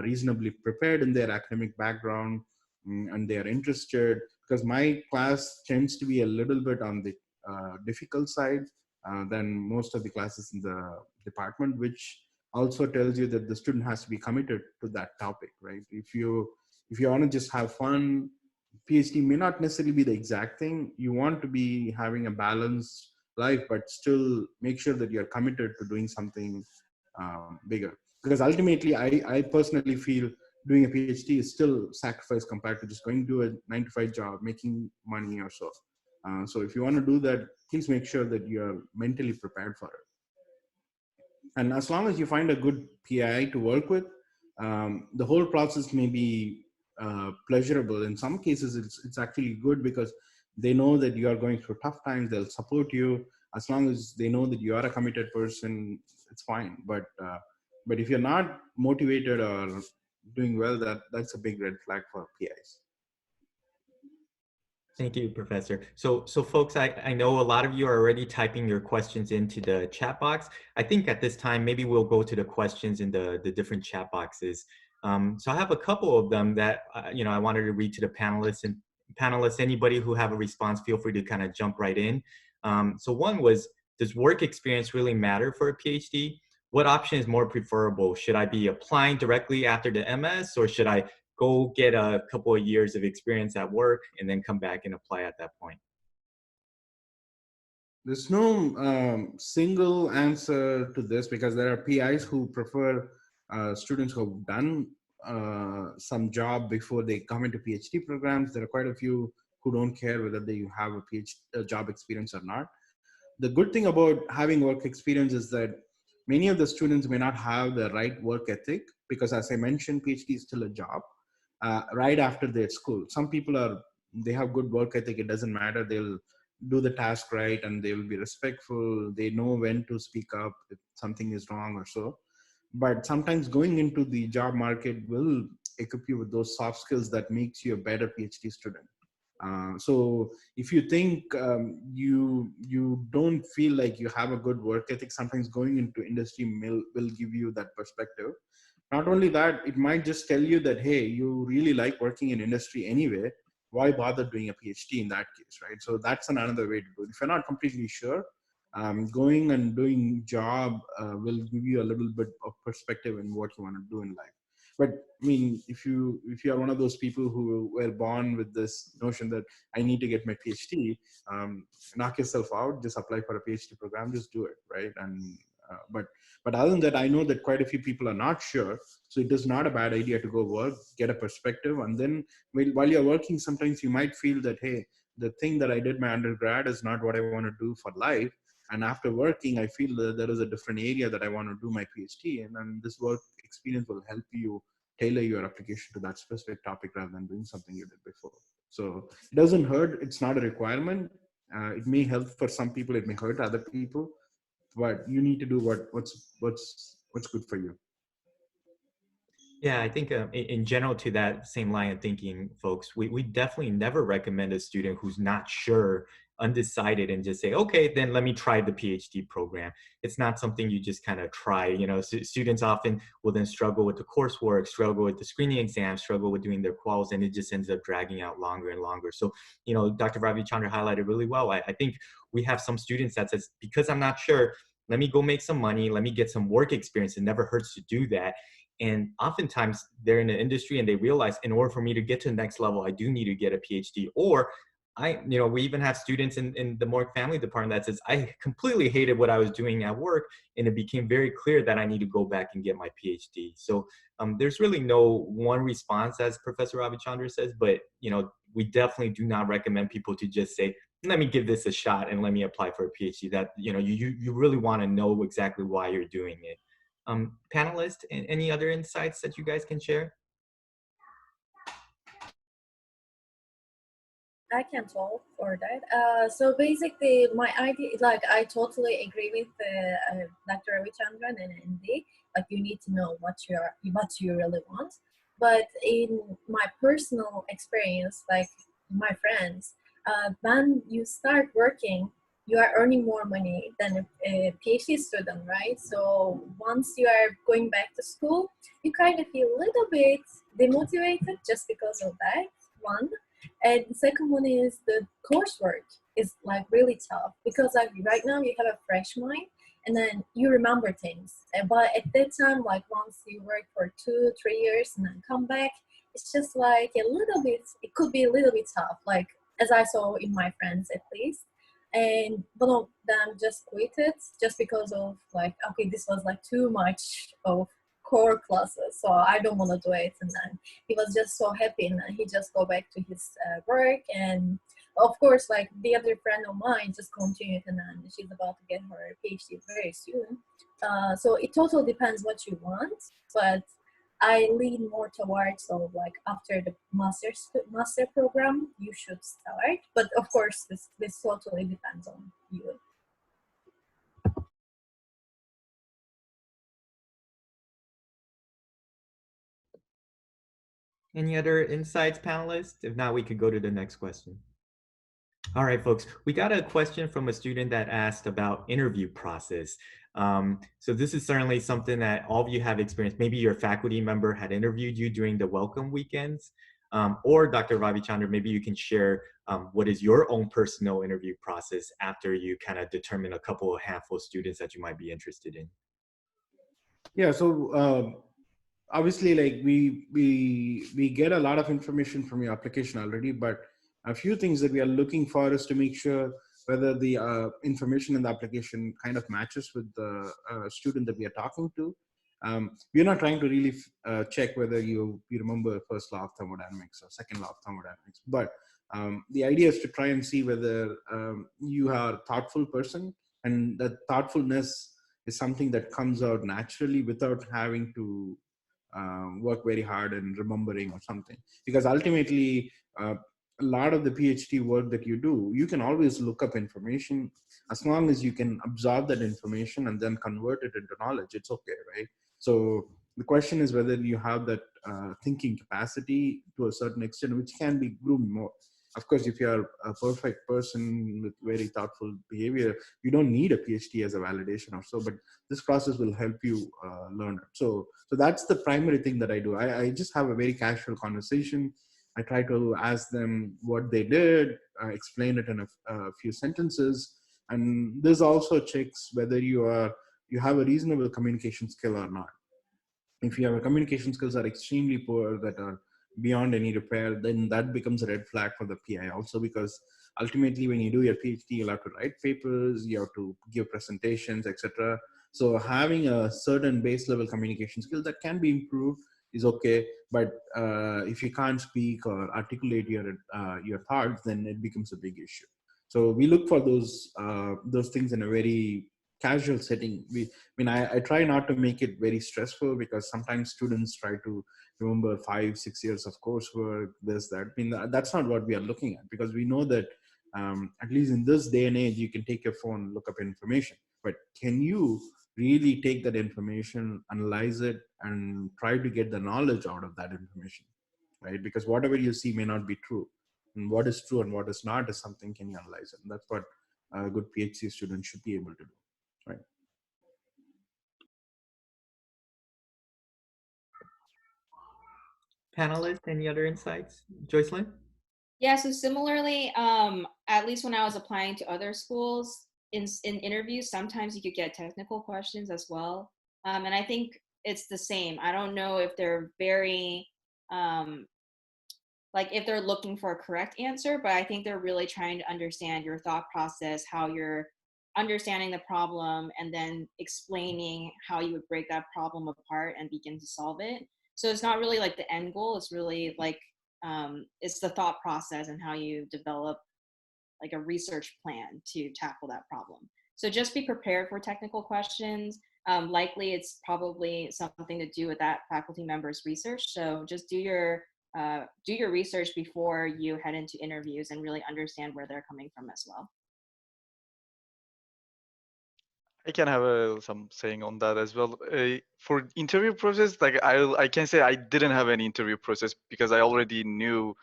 reasonably prepared in their academic background, and they are interested. Because my class tends to be a little bit on the difficult side than most of the classes in the department, which also tells you that the student has to be committed to that topic, right? If you want to just have fun, PhD may not necessarily be the exact thing. You want to be having a balanced life, but still make sure that you're committed to doing something bigger. Because ultimately, I personally feel doing a PhD is still sacrifice compared to just going to a 9-to-5 job, making money or so. So if you want to do that, please make sure that you're mentally prepared for it. And as long as you find a good PI to work with, the whole process may be pleasurable. In some cases, it's actually good, because they know that you are going through tough times. They'll support you. As long as they know that you are a committed person, it's fine. But if you're not motivated or doing well, that's a big red flag for PIs. Thank you, Professor. So folks, I know a lot of you are already typing your questions into the chat box. I think at this time, maybe we'll go to the questions in the different chat boxes. So I have a couple of them that, I wanted to read to the panelists. And panelists, anybody who have a response, feel free to kind of jump right in. So one was, does work experience really matter for a PhD? What option is more preferable? Should I be applying directly after the MS, or should I go get a couple of years of experience at work and then come back and apply at that point? There's no single answer to this, because there are PIs who prefer students who have done some job before they come into PhD programs. There are quite a few who don't care whether they have a PhD job experience or not. The good thing about having work experience is that many of the students may not have the right work ethic, because, as I mentioned, PhD is still a job right after their school. Some people they have good work ethic. It doesn't matter. They'll do the task right, and they will be respectful. They know when to speak up if something is wrong or so. But sometimes going into the job market will equip you with those soft skills that makes you a better PhD student. So if you think you don't feel like you have a good work ethic, sometimes going into industry will give you that perspective. Not only that, it might just tell you that, hey, you really like working in industry anyway. Why bother doing a PhD in that case, right? So that's another way to do it. If you're not completely sure, going and doing job will give you a little bit of perspective in what you want to do in life. But I mean, if you are one of those people who were born with this notion that I need to get my PhD, knock yourself out, just apply for a PhD program, just do it, right? And but other than that, I know that quite a few people are not sure. So it is not a bad idea to go work, get a perspective, and then while you're working, sometimes you might feel that, hey, the thing that I did my undergrad is not what I want to do for life. And after working, I feel that there is a different area that I want to do my PhD in, and this work experience will help you tailor your application to that specific topic rather than doing something you did before. So it doesn't hurt. It's not a requirement. It may help for some people. It may hurt other people, but you need to do what's good for you. Yeah, I think in general, to that same line of thinking, folks, we definitely never recommend a student who's not sure, undecided, and just say, okay, then let me try the PhD program. It's not something you just kind of try. You know, students often will then struggle with the coursework, struggle with the screening exam, struggle with doing their quals, and it just ends up dragging out longer and longer. So, you know, Dr. Ravichandra highlighted really well. I think we have some students that says, because I'm not sure, let me go make some money, let me get some work experience. It never hurts to do that. And oftentimes they're in the industry and they realize, in order for me to get to the next level, I do need to get a PhD. Or you know, we even have students in the Morgue Family Department that says, I completely hated what I was doing at work, and it became very clear that I need to go back and get my PhD. So there's really no one response, as Professor Ravichandra says, but you know, we definitely do not recommend people to just say, let me give this a shot and let me apply for a PhD. That, you know, you really want to know exactly why you're doing it. Panelists, any other insights that you guys can share? I can talk for that. So basically, my idea, like, I totally agree with Dr. Ravichandran and Andy. Like, you need to know what you really want. But in my personal experience, like my friends, when you start working, you are earning more money than a PhD student, right? So once you are going back to school, you kind of feel a little bit demotivated just because of that. One. And the second one is the coursework is like really tough because like right now you have a fresh mind and then you remember things. But at that time, like once you work for 2-3 years and then come back, it's just like a little bit, it could be a little bit tough, like as I saw in my friends at least. And one of them just quit it just because of like, okay, this was like too much of core classes, so I don't want to do it. And then he was just so happy and he just go back to his work. And of course, like the other friend of mine just continued and then she's about to get her PhD very soon. So it totally depends what you want, but I lean more towards, so like after the master program you should start, but of course this totally depends on you. Any other insights, panelists? If not, we could go to the next question. All right, folks, we got a question from a student that asked about interview process. So this is certainly something that all of you have experienced. Maybe your faculty member had interviewed you during the welcome weekends, or Dr. Ravichandra, maybe you can share what is your own personal interview process after you kind of determine a couple of handful of students that you might be interested in. Yeah, so obviously, like we get a lot of information from your application already, but a few things that we are looking for is to make sure whether the information in the application kind of matches with the student that we are talking to. We're not trying to really check whether you remember first law of thermodynamics or second law of thermodynamics, but the idea is to try and see whether you are a thoughtful person, and that thoughtfulness is something that comes out naturally without having to work very hard and remembering or something. Because ultimately, a lot of the PhD work that you do, you can always look up information. As long as you can absorb that information and then convert it into knowledge, it's okay, right? So the question is whether you have that thinking capacity to a certain extent, which can be groomed more. Of course, if you're a perfect person with very thoughtful behavior, you don't need a PhD as a validation or so, but this process will help you learn it. So that's the primary thing that I do. I just have a very casual conversation. I try to ask them what they did, explain it in a few sentences. And this also checks whether you have a reasonable communication skill or not. If your communication skills are extremely poor, that are beyond any repair, then that becomes a red flag for the PI also, because ultimately when you do your PhD, you'll have to write papers, you have to give presentations, etc. So having a certain base level communication skill that can be improved is okay, but if you can't speak or articulate your thoughts, then it becomes a big issue. So we look for those things in a very casual setting. I try not to make it very stressful, because sometimes students try to remember 5-6 years of coursework, this, that. That's not what we are looking at, because we know that at least in this day and age, you can take your phone, look up information, but can you really take that information, analyze it, and try to get the knowledge out of that information, right? Because whatever you see may not be true, and what is true and what is not is something, can you analyze it? And that's what a good PhD student should be able to do, right? Panelists, any other insights? Joycelyn? Yeah, so similarly, at least when I was applying to other schools, in interviews, sometimes you could get technical questions as well. And I think it's the same. I don't know if they're very, like if they're looking for a correct answer, but I think they're really trying to understand your thought process, how you're understanding the problem, and then explaining how you would break that problem apart and begin to solve it. So it's not really like the end goal. It's really like it's the thought process and how you develop like a research plan to tackle that problem. So just be prepared for technical questions. Likely it's probably something to do with that faculty member's research. So just do your research before you head into interviews and really understand where they're coming from as well. I can have some saying on that as well. For interview process, like I can say I didn't have any interview process, because I already knew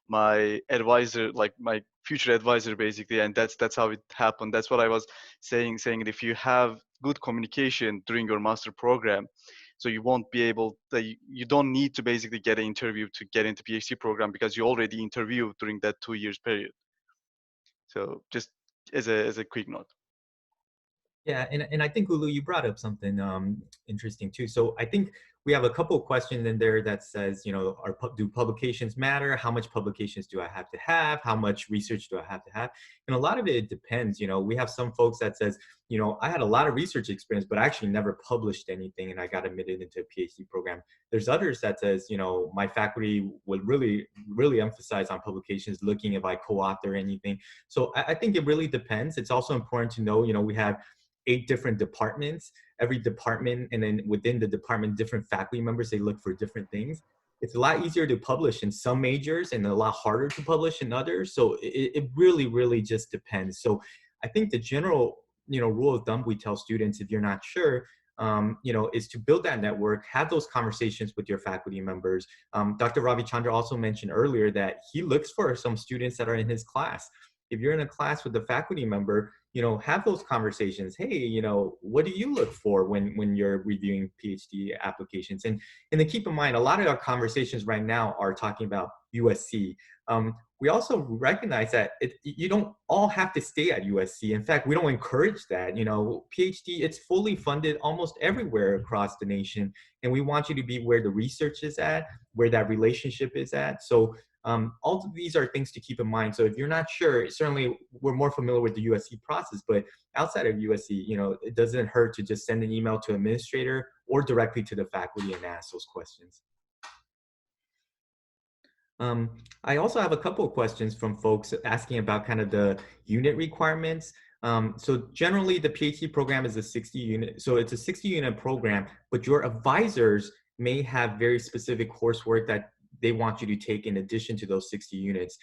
my advisor, like my future advisor, basically, and that's how it happened. That's what I was saying that if you have good communication during your master program, so you won't be able, you don't need to basically get an interview to get into PhD program, because you already interviewed during that 2 years period. So just as a quick note. Yeah, and I think, Ulu, you brought up something interesting too. So I think we have a couple of questions in there that says, you know, do publications matter? How much publications do I have to have? How much research do I have to have? And a lot of it depends. You know, we have some folks that says, you know, I had a lot of research experience, but I actually never published anything, and I got admitted into a PhD program. There's others that says, you know, my faculty would really, really emphasize on publications, looking if I co-author anything. So I think it really depends. It's also important to know, you know, we have 8 different departments, every department, and then within the department, different faculty members, they look for different things. It's a lot easier to publish in some majors and a lot harder to publish in others. So it really, really just depends. So I think the general, you know, rule of thumb we tell students, if you're not sure, you know, is to build that network, have those conversations with your faculty members. Dr. Ravi Chandra also mentioned earlier that he looks for some students that are in his class. If you're in a class with a faculty member, you know, have those conversations. Hey, you know, what do you look for when you're reviewing PhD applications? And then keep in mind, a lot of our conversations right now are talking about USC. We also recognize that you don't all have to stay at USC. In fact, we don't encourage that. You know, PhD, it's fully funded almost everywhere across the nation. And we want you to be where the research is at, where that relationship is at. So all of these are things to keep in mind. So if you're not sure, certainly we're more familiar with the USC process, but outside of USC, you know, it doesn't hurt to just send an email to administrator or directly to the faculty and ask those questions. I also have a couple of questions from folks asking about kind of the unit requirements. So generally the PhD program is a 60 unit, so it's a 60 unit program, but your advisors may have very specific coursework that they want you to take in addition to those 60 units.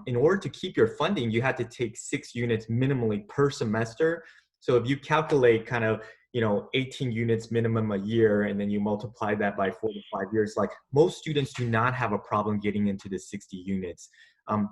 In order to keep your funding, you had to take 6 units minimally per semester. So if you calculate kind of, you know, 18 units minimum a year, and then you multiply that by 4 to 5 years, like most students do not have a problem getting into the 60 units.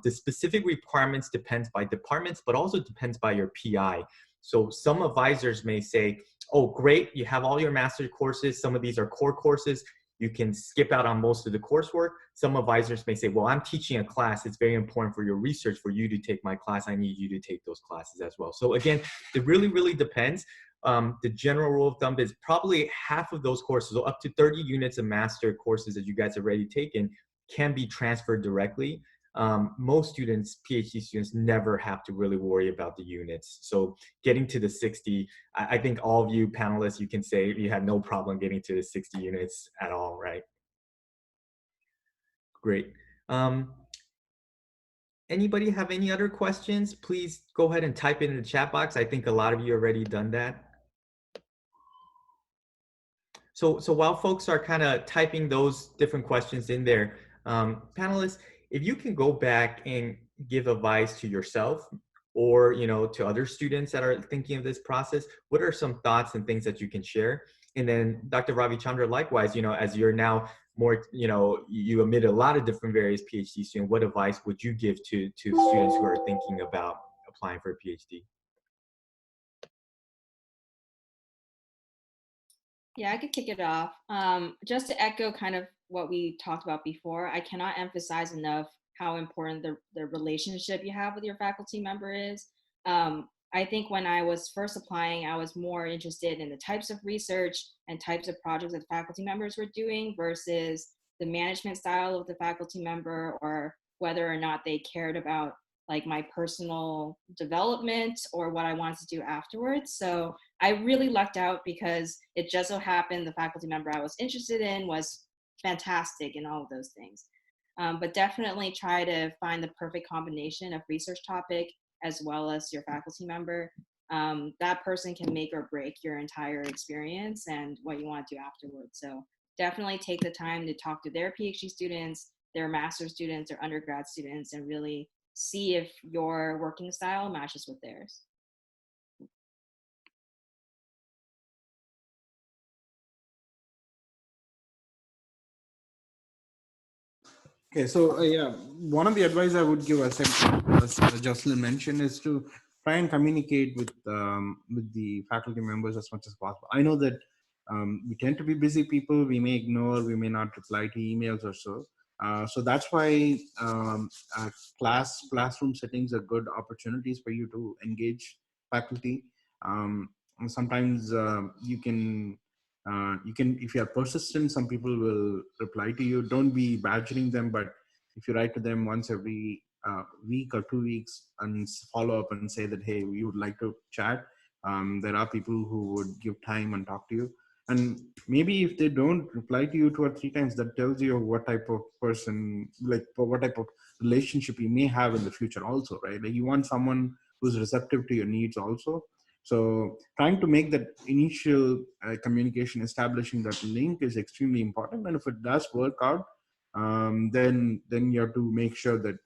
The specific requirements depends by departments, but also depends by your PI. So some advisors may say, oh, great, you have all your master's courses. Some of these are core courses. You can skip out on most of the coursework. Some advisors may say, well, I'm teaching a class. It's very important for your research for you to take my class. I need you to take those classes as well. So again, it really, really depends. the general rule of thumb is probably half of those courses, so up to 30 units of master courses that you guys have already taken, can be transferred directly. Most students, PhD students, never have to really worry about the units. So getting to the 60, I think all of you panelists, you can say you had no problem getting to the 60 units at all, right? Great. Anybody have any other questions? Please go ahead and type it in the chat box. I think a lot of you already done that. So while folks are kind of typing those different questions in there, panelists, if you can go back and give advice to yourself or to other students that are thinking of this process, what are some thoughts and things that you can share? And then Dr. Ravichandra, likewise, as you're now more, you admit a lot of different various PhD students, what advice would you give to students who are thinking about applying for a PhD? Yeah, I could kick it off. Just to echo kind of what we talked about before, I cannot emphasize enough how important the relationship you have with your faculty member is. I think when I was first applying, I was more interested in the types of research and types of projects that faculty members were doing versus the management style of the faculty member, or whether or not they cared about like my personal development or what I wanted to do afterwards. So I really lucked out because it just so happened the faculty member I was interested in was fantastic in all of those things. But definitely try to find the perfect combination of research topic as well as your faculty member. That person can make or break your entire experience and what you want to do afterwards. So definitely take the time to talk to their PhD students, their master's students, or undergrad students, and really see if your working style matches with theirs. Okay, so yeah, one of the advice I would give, as Jocelyn mentioned, is to try and communicate with the faculty members as much as possible. I know that we tend to be busy people. We may ignore, we may not reply to emails or so. So that's why classroom settings are good opportunities for you to engage faculty. And sometimes you can, if you are persistent, some people will reply to you. Don't be badgering them, but if you write to them once every week or 2 weeks and follow up and say that, hey, we would like to chat, there are people who would give time and talk to you. And maybe if they don't reply to you 2 or 3 times, that tells you what type of person, like what type of relationship you may have in the future also, right? Like you want someone who's receptive to your needs also. So trying to make that initial communication, establishing that link is extremely important. And if it does work out, then you have to make sure that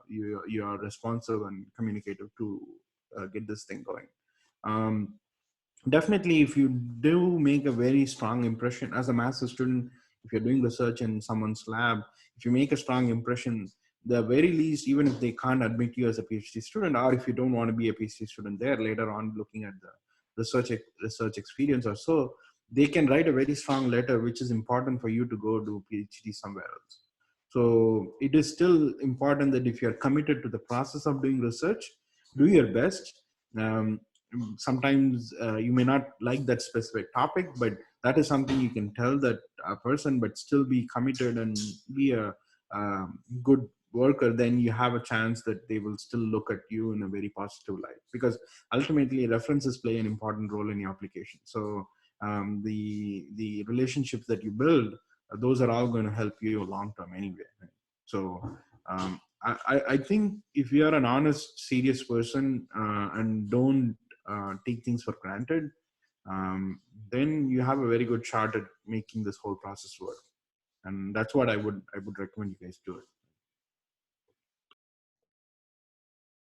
you are responsive and communicative to get this thing going. Definitely, if you do make a very strong impression as a master's student, if you're doing research in someone's lab, if you make a strong impression, the very least, even if they can't admit you as a PhD student, or if you don't want to be a PhD student there later on looking at the research experience or so, they can write a very strong letter, which is important for you to go do PhD somewhere else. So it is still important that if you're committed to the process of doing research, do your best. Sometimes you may not like that specific topic, but that is something you can tell that person, but still be committed and be a good worker. Then you have a chance that they will still look at you in a very positive light, because ultimately references play an important role in your application. So the relationships that you build, those are all going to help you long term anyway. So I think if you are an honest, serious person and don't take things for granted, then you have a very good shot at making this whole process work. And that's what I would recommend you guys do it.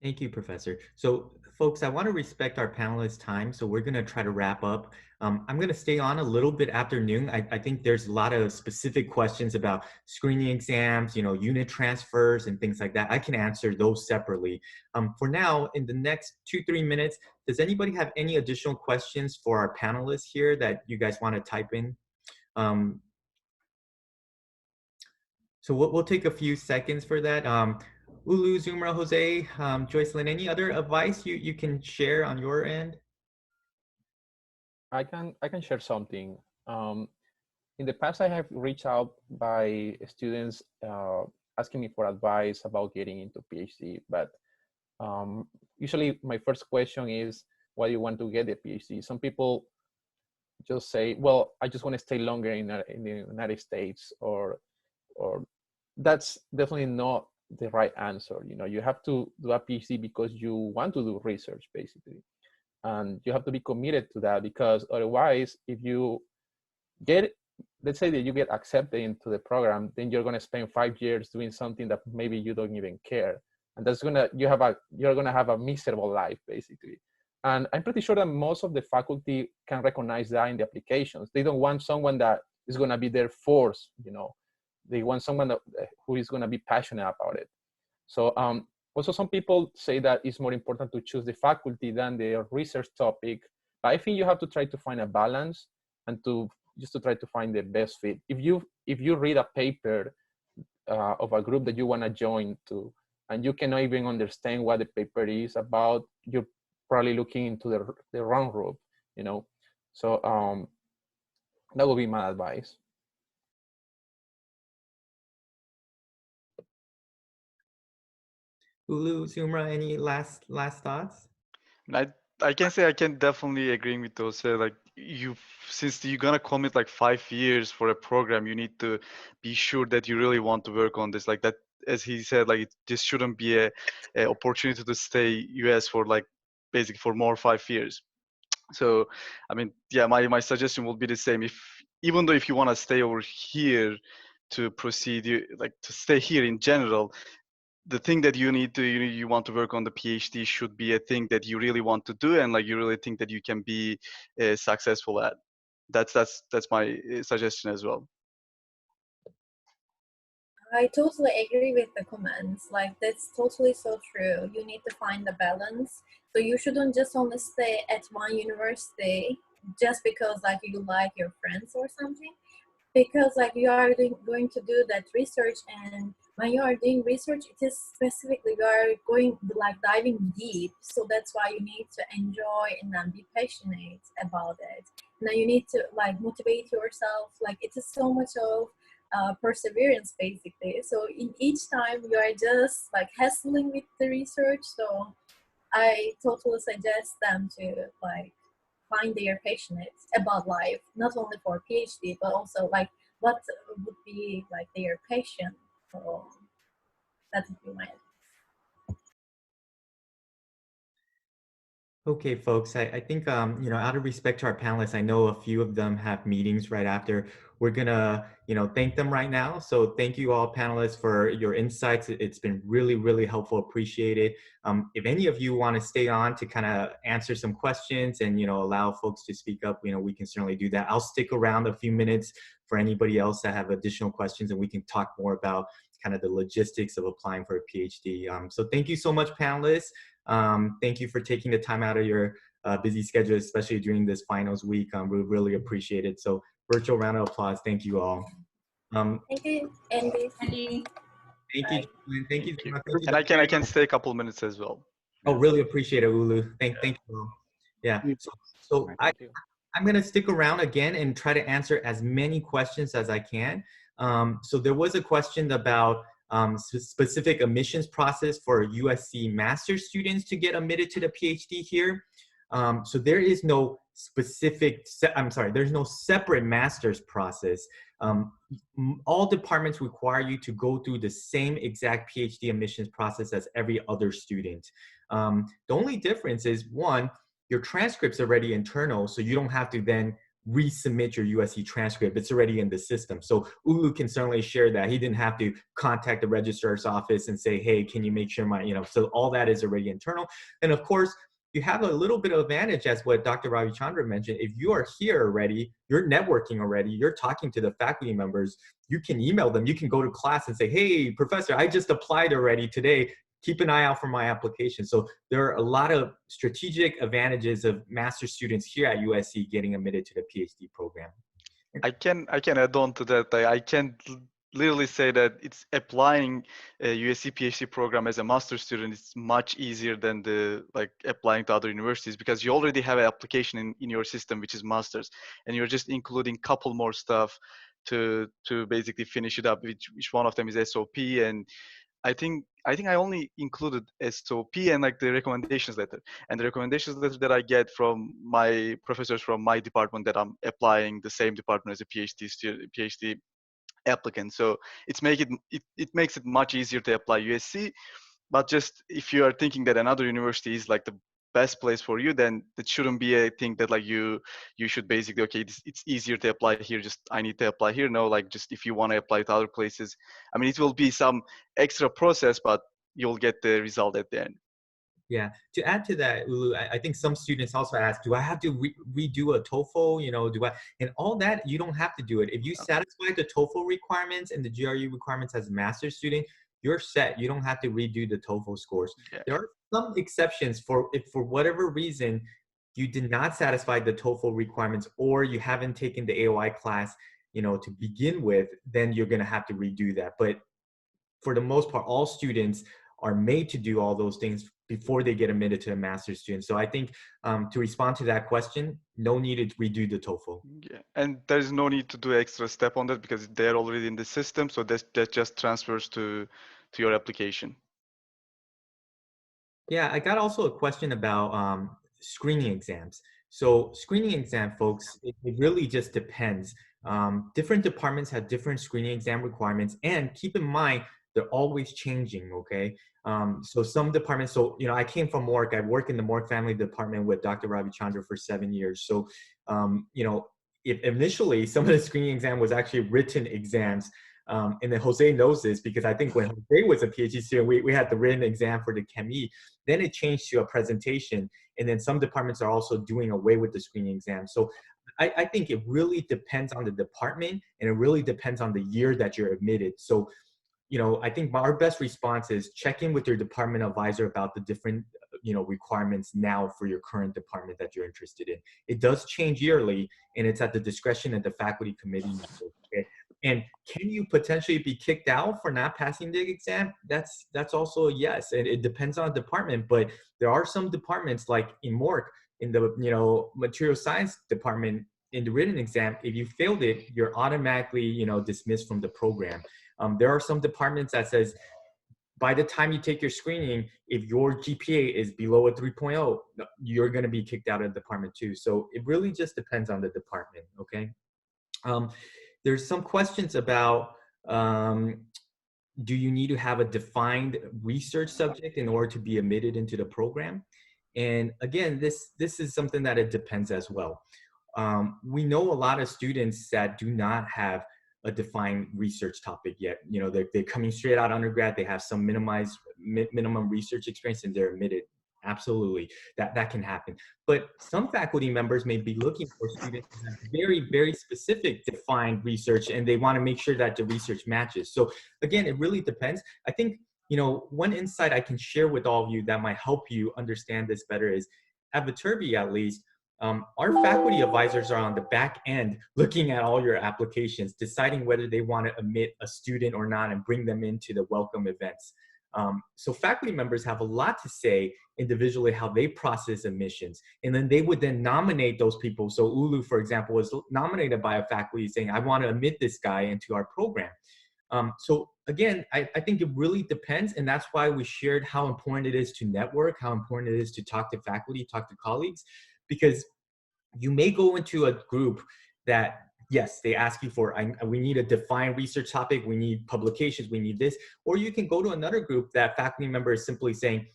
Thank you, Professor. So folks, I want to respect our panelists' time, so we're going to try to wrap up. I'm going to stay on a little bit after noon. I think there's a lot of specific questions about screening exams, unit transfers and things like that. I can answer those separately. For now, in the next 2-3 minutes, does anybody have any additional questions for our panelists here that you guys want to type in? So we'll take a few seconds for that. Ulu, Zumra, Jose, Joycelyn, any other advice you can share on your end? I can share something. In the past, I have reached out by students asking me for advice about getting into PhD, but usually my first question is, why do you want to get a PhD? Some people just say, well, I just want to stay longer in the United States, or that's definitely not the right answer. You know, you have to do a PhD because you want to do research, basically, and you have to be committed to that, because otherwise, if you get, let's say that you get accepted into the program, then you're going to spend 5 years doing something that maybe you don't even care, and that's gonna you're going to have a miserable life, basically. And I'm pretty sure that most of the faculty can recognize that in the applications. They don't want someone that is going to be there forced, you know. They want someone who is going to be passionate about it. So also some people say that it's more important to choose the faculty than the research topic. But I think you have to try to find a balance, and to just to try to find the best fit. If you read a paper of a group that you want to join to, and you cannot even understand what the paper is about, you're probably looking into the wrong route, you know. So that would be my advice. Ulu, Sumra, any last thoughts? And I can say I can definitely agree with those. Like you, since you're gonna commit like 5 years for a program, you need to be sure that you really want to work on this. Like that, as he said, like this shouldn't be a opportunity to stay US for like basically for more 5 years. So, I mean, yeah, my suggestion would be the same. If even though if you want to stay over here to proceed, like to stay here in general, the thing that you need to you want to work on the PhD should be a thing that you really want to do and like you really think that you can be successful at. That's my suggestion as well. I totally agree with the comments. Like, that's totally so true. You need to find the balance. So you shouldn't just only stay at one university just because like you like your friends or something. Because like you are going to do that research, and when you are doing research, it is specifically you are going like diving deep. So that's why you need to enjoy and then be passionate about it. Now you need to like motivate yourself. Like it is so much of perseverance basically. So in each time you are just like hassling with the research. So I totally suggest them to like find their passionate about life, not only for PhD, but also like what would be like their passion. So that would be my advice. Okay, folks, I think, you know, out of respect to our panelists, I know a few of them have meetings right after. We're gonna, you know, thank them right now. So thank you all panelists for your insights. It's been really, really helpful, appreciated. If any of you want to stay on to kind of answer some questions and, you know, allow folks to speak up, you know, we can certainly do that. I'll stick around a few minutes for anybody else that have additional questions, and we can talk more about kind of the logistics of applying for a PhD. So thank you so much, panelists. Thank you for taking the time out of your busy schedule, especially during this finals week. We really appreciate it. So virtual round of applause. Thank you all. Thank you, Andy. Thank you, Julian. Thank you. Thank you. Thank you, And I Dr. can stay a couple minutes as well. Oh, really appreciate it, Ulu. Thank you all. Yeah. So Thank you. I'm going to stick around again and try to answer as many questions as I can. So there was a question about specific admissions process for USC master's students to get admitted to the PhD here. So there is no specific, there's no separate master's process. All departments require you to go through the same exact PhD admissions process as every other student. The only difference is, one, your transcript's already internal, so you don't have to then resubmit your USC transcript. It's already in the system. So Ulu can certainly share that. He didn't have to contact the registrar's office and say, hey, can you make sure my, you know, so all that is already internal. And of course, you have a little bit of advantage, as what Dr. Ravichandra mentioned. If you are here already, you're networking already, you're talking to the faculty members, you can email them, you can go to class and say, hey, professor, I just applied already today. Keep an eye out for my application. So there are a lot of strategic advantages of master's students here at USC getting admitted to the PhD program. I can add on to that. I can literally say that it's applying a USC PhD program as a master's student is much easier than the like applying to other universities, because you already have an application in your system which is master's, and you're just including couple more stuff to basically finish it up, which one of them is SOP. And I think I only included SOP and like the recommendations letter. And the recommendations letter that I get from my professors from my department, that I'm applying the same department as a PhD student, PhD applicant. So it makes it much easier to apply USC. But just if you are thinking that another university is like the best place for you, then that shouldn't be a thing that like you should basically, okay, it's easier to apply here, just I need to apply here. No, like just if you want to apply to other places, I mean, it will be some extra process, but you'll get the result at the end. Yeah. To add to that, Ulu, I think some students also ask, do I have to redo a TOEFL? You know, do I? And all that, you don't have to do it. If you satisfy the TOEFL requirements and the GRE requirements as a master's student, you're set. You don't have to redo the TOEFL scores. Yeah. There are some exceptions for if for whatever reason you did not satisfy the TOEFL requirements, or you haven't taken the AOI class, you know, to begin with, then you're going to have to redo that. But for the most part, all students are made to do all those things before they get admitted to a master's student. So I think to respond to that question, no need to redo the TOEFL. Yeah, and there's no need to do extra step on that because they're already in the system. So that just transfers to your application. Yeah, I got also a question about screening exams. So screening exam, folks, it really just depends. Different departments have different screening exam requirements, and keep in mind, they're always changing, okay? So some departments, so, you know, I came from Mork. I worked in the Mork family department with Dr. Ravi Chandra for 7 years. So, you know, if initially some of the screening exam was actually written exams, and then Jose knows this because I think when Jose was a PhD student, we had the written exam for the ChemE. Then it changed to a presentation. And then some departments are also doing away with the screening exam. So I think it really depends on the department, and it really depends on the year that you're admitted. So, you know, I think our best response is check in with your department advisor about the different, you know, requirements now for your current department that you're interested in. It does change yearly, and it's at the discretion of the faculty committee. Okay? And can you potentially be kicked out for not passing the exam? That's also a yes. And it depends on the department, but there are some departments like in Mork, in the, you know, material science department, in the written exam, if you failed it, you're automatically, you know, dismissed from the program. There are some departments that says by the time you take your screening, if your GPA is below a 3.0, you're going to be kicked out of the department too. So it really just depends on the department. Okay. There's some questions about do you need to have a defined research subject in order to be admitted into the program? And again, this is something that it depends as well. We know a lot of students that do not have a defined research topic yet. You know, they're coming straight out of undergrad, they have some minimum research experience, and they're admitted. Absolutely, that can happen. But some faculty members may be looking for students who have very, very specific defined research, and they want to make sure that the research matches. So again, it really depends. I think, you know, one insight I can share with all of you that might help you understand this better is, at Viterbi at least, our faculty advisors are on the back end looking at all your applications, deciding whether they want to admit a student or not and bring them into the welcome events. So faculty members have a lot to say individually how they process admissions, and then they would then nominate those people. So Ulu, for example, was nominated by a faculty saying, I want to admit this guy into our program. So again, I think it really depends, and that's why we shared how important it is to network, how important it is to talk to faculty, talk to colleagues, because you may go into a group that, yes, they ask you for, we need a defined research topic, we need publications, we need this, or you can go to another group that faculty member is simply saying,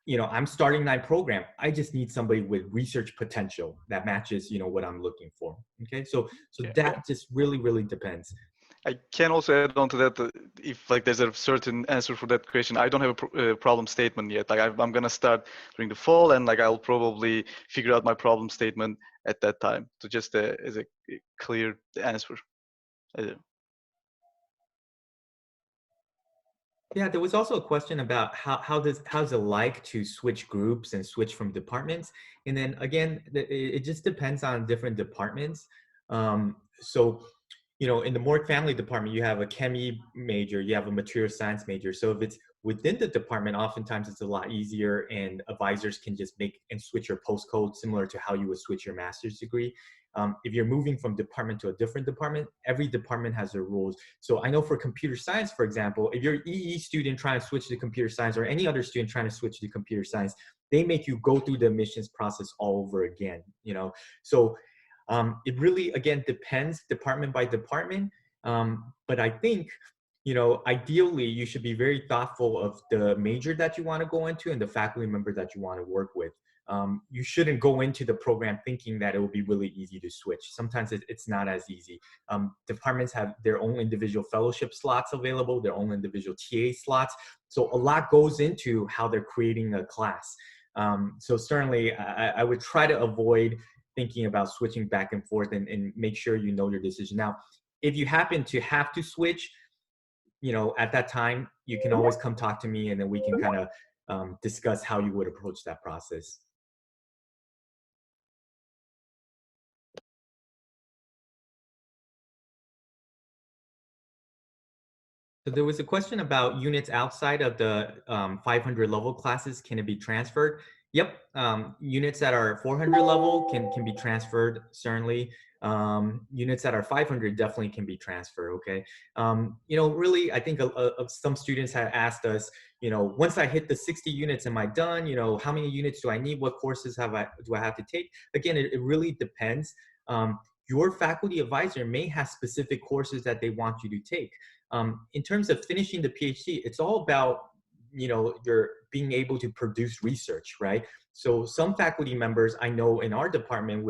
you know, I'm starting my program, I just need somebody with research potential that matches, you know, what I'm looking for. Okay, so that just really depends. I can also add on to that, if like there's a certain answer for that question, I don't have a problem statement yet. Like I'm gonna start during the fall, and like I'll probably figure out my problem statement at that time. So just as a clear answer. Yeah, there was also a question about how's it like to switch groups and switch from departments. And then again, it just depends on different departments. So, you know, in the Morg family department, you have a chemie major, you have a material science major. So if it's within the department, oftentimes it's a lot easier, and advisors can just make and switch your postcode similar to how you would switch your master's degree. If you're moving from department to a different department, every department has their rules. So I know for computer science, for example, if you're an EE student trying to switch to computer science, or any other student trying to switch to computer science, they make you go through the admissions process all over again, you know? So it really, again, depends department by department. But I think, you know, ideally, you should be very thoughtful of the major that you want to go into and the faculty member that you want to work with. You shouldn't go into the program thinking that it will be really easy to switch. Sometimes it's not as easy. Departments have their own individual fellowship slots available, their own individual TA slots. So a lot goes into how they're creating a class. So certainly I would try to avoid thinking about switching back and forth, and make sure you know your decision. Now, if you happen to have to switch, you know, at that time, you can always come talk to me, and then we can kind of discuss how you would approach that process. So there was a question about units outside of the 500 level classes. Can it be transferred? Yep. Units that are 400 level can be transferred, certainly. Units that are 500 definitely can be transferred, okay? You know, really, I think some students have asked us, you know, once I hit the 60 units, am I done? You know, how many units do I need? What courses do I have to take? Again, it really depends. Your faculty advisor may have specific courses that they want you to take. In terms of finishing the PhD, it's all about, you know, your being able to produce research, right? So some faculty members I know in our department,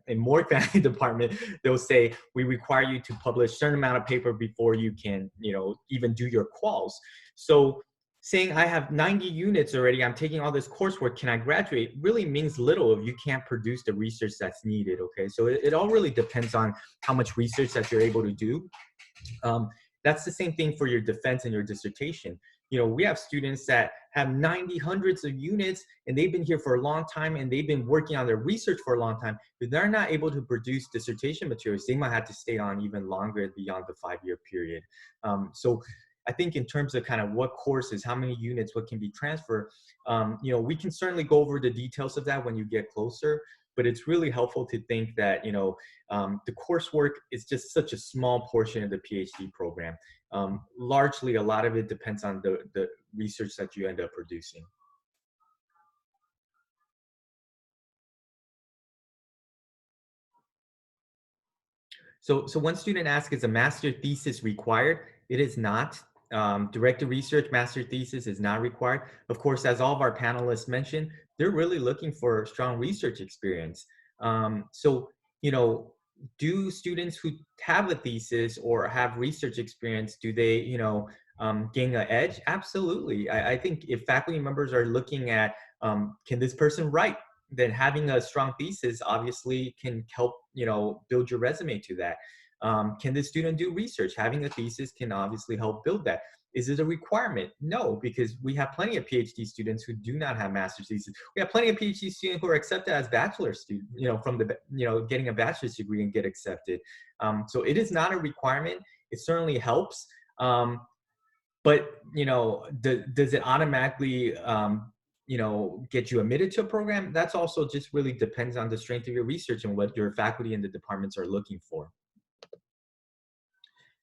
in Morg family department, they'll say, we require you to publish a certain amount of paper before you can, you know, even do your quals. So saying I have 90 units already, I'm taking all this coursework, can I graduate, really means little if you can't produce the research that's needed, okay? So it all really depends on how much research that you're able to do. That's the same thing for your defense and your dissertation. You know, we have students that have 90, hundreds of units, and they've been here for a long time, and they've been working on their research for a long time, but they're not able to produce dissertation materials. They might have to stay on even longer beyond the 5-year period. So I think in terms of kind of what courses, how many units, what can be transferred, you know, we can certainly go over the details of that when you get closer, but it's really helpful to think that, you know, the coursework is just such a small portion of the PhD program. Largely, a lot of it depends on the research that you end up producing. So one student asked, is a master thesis required? It is not. Directed research master thesis is not required. Of course, as all of our panelists mentioned, they're really looking for strong research experience. So, you know, do students who have a thesis or have research experience, do they, you know, gain an edge? Absolutely. I think if faculty members are looking at, can this person write? Then having a strong thesis obviously can help, you know, build your resume to that. Can the student do research? Having a thesis can obviously help build that. Is it a requirement? No, because we have plenty of PhD students who do not have master's thesis. We have plenty of PhD students who are accepted as bachelor students, you know, from the, you know, getting a bachelor's degree and get accepted. So it is not a requirement. It certainly helps. But, you know, does it automatically, you know, get you admitted to a program? That's also just really depends on the strength of your research and what your faculty and the departments are looking for.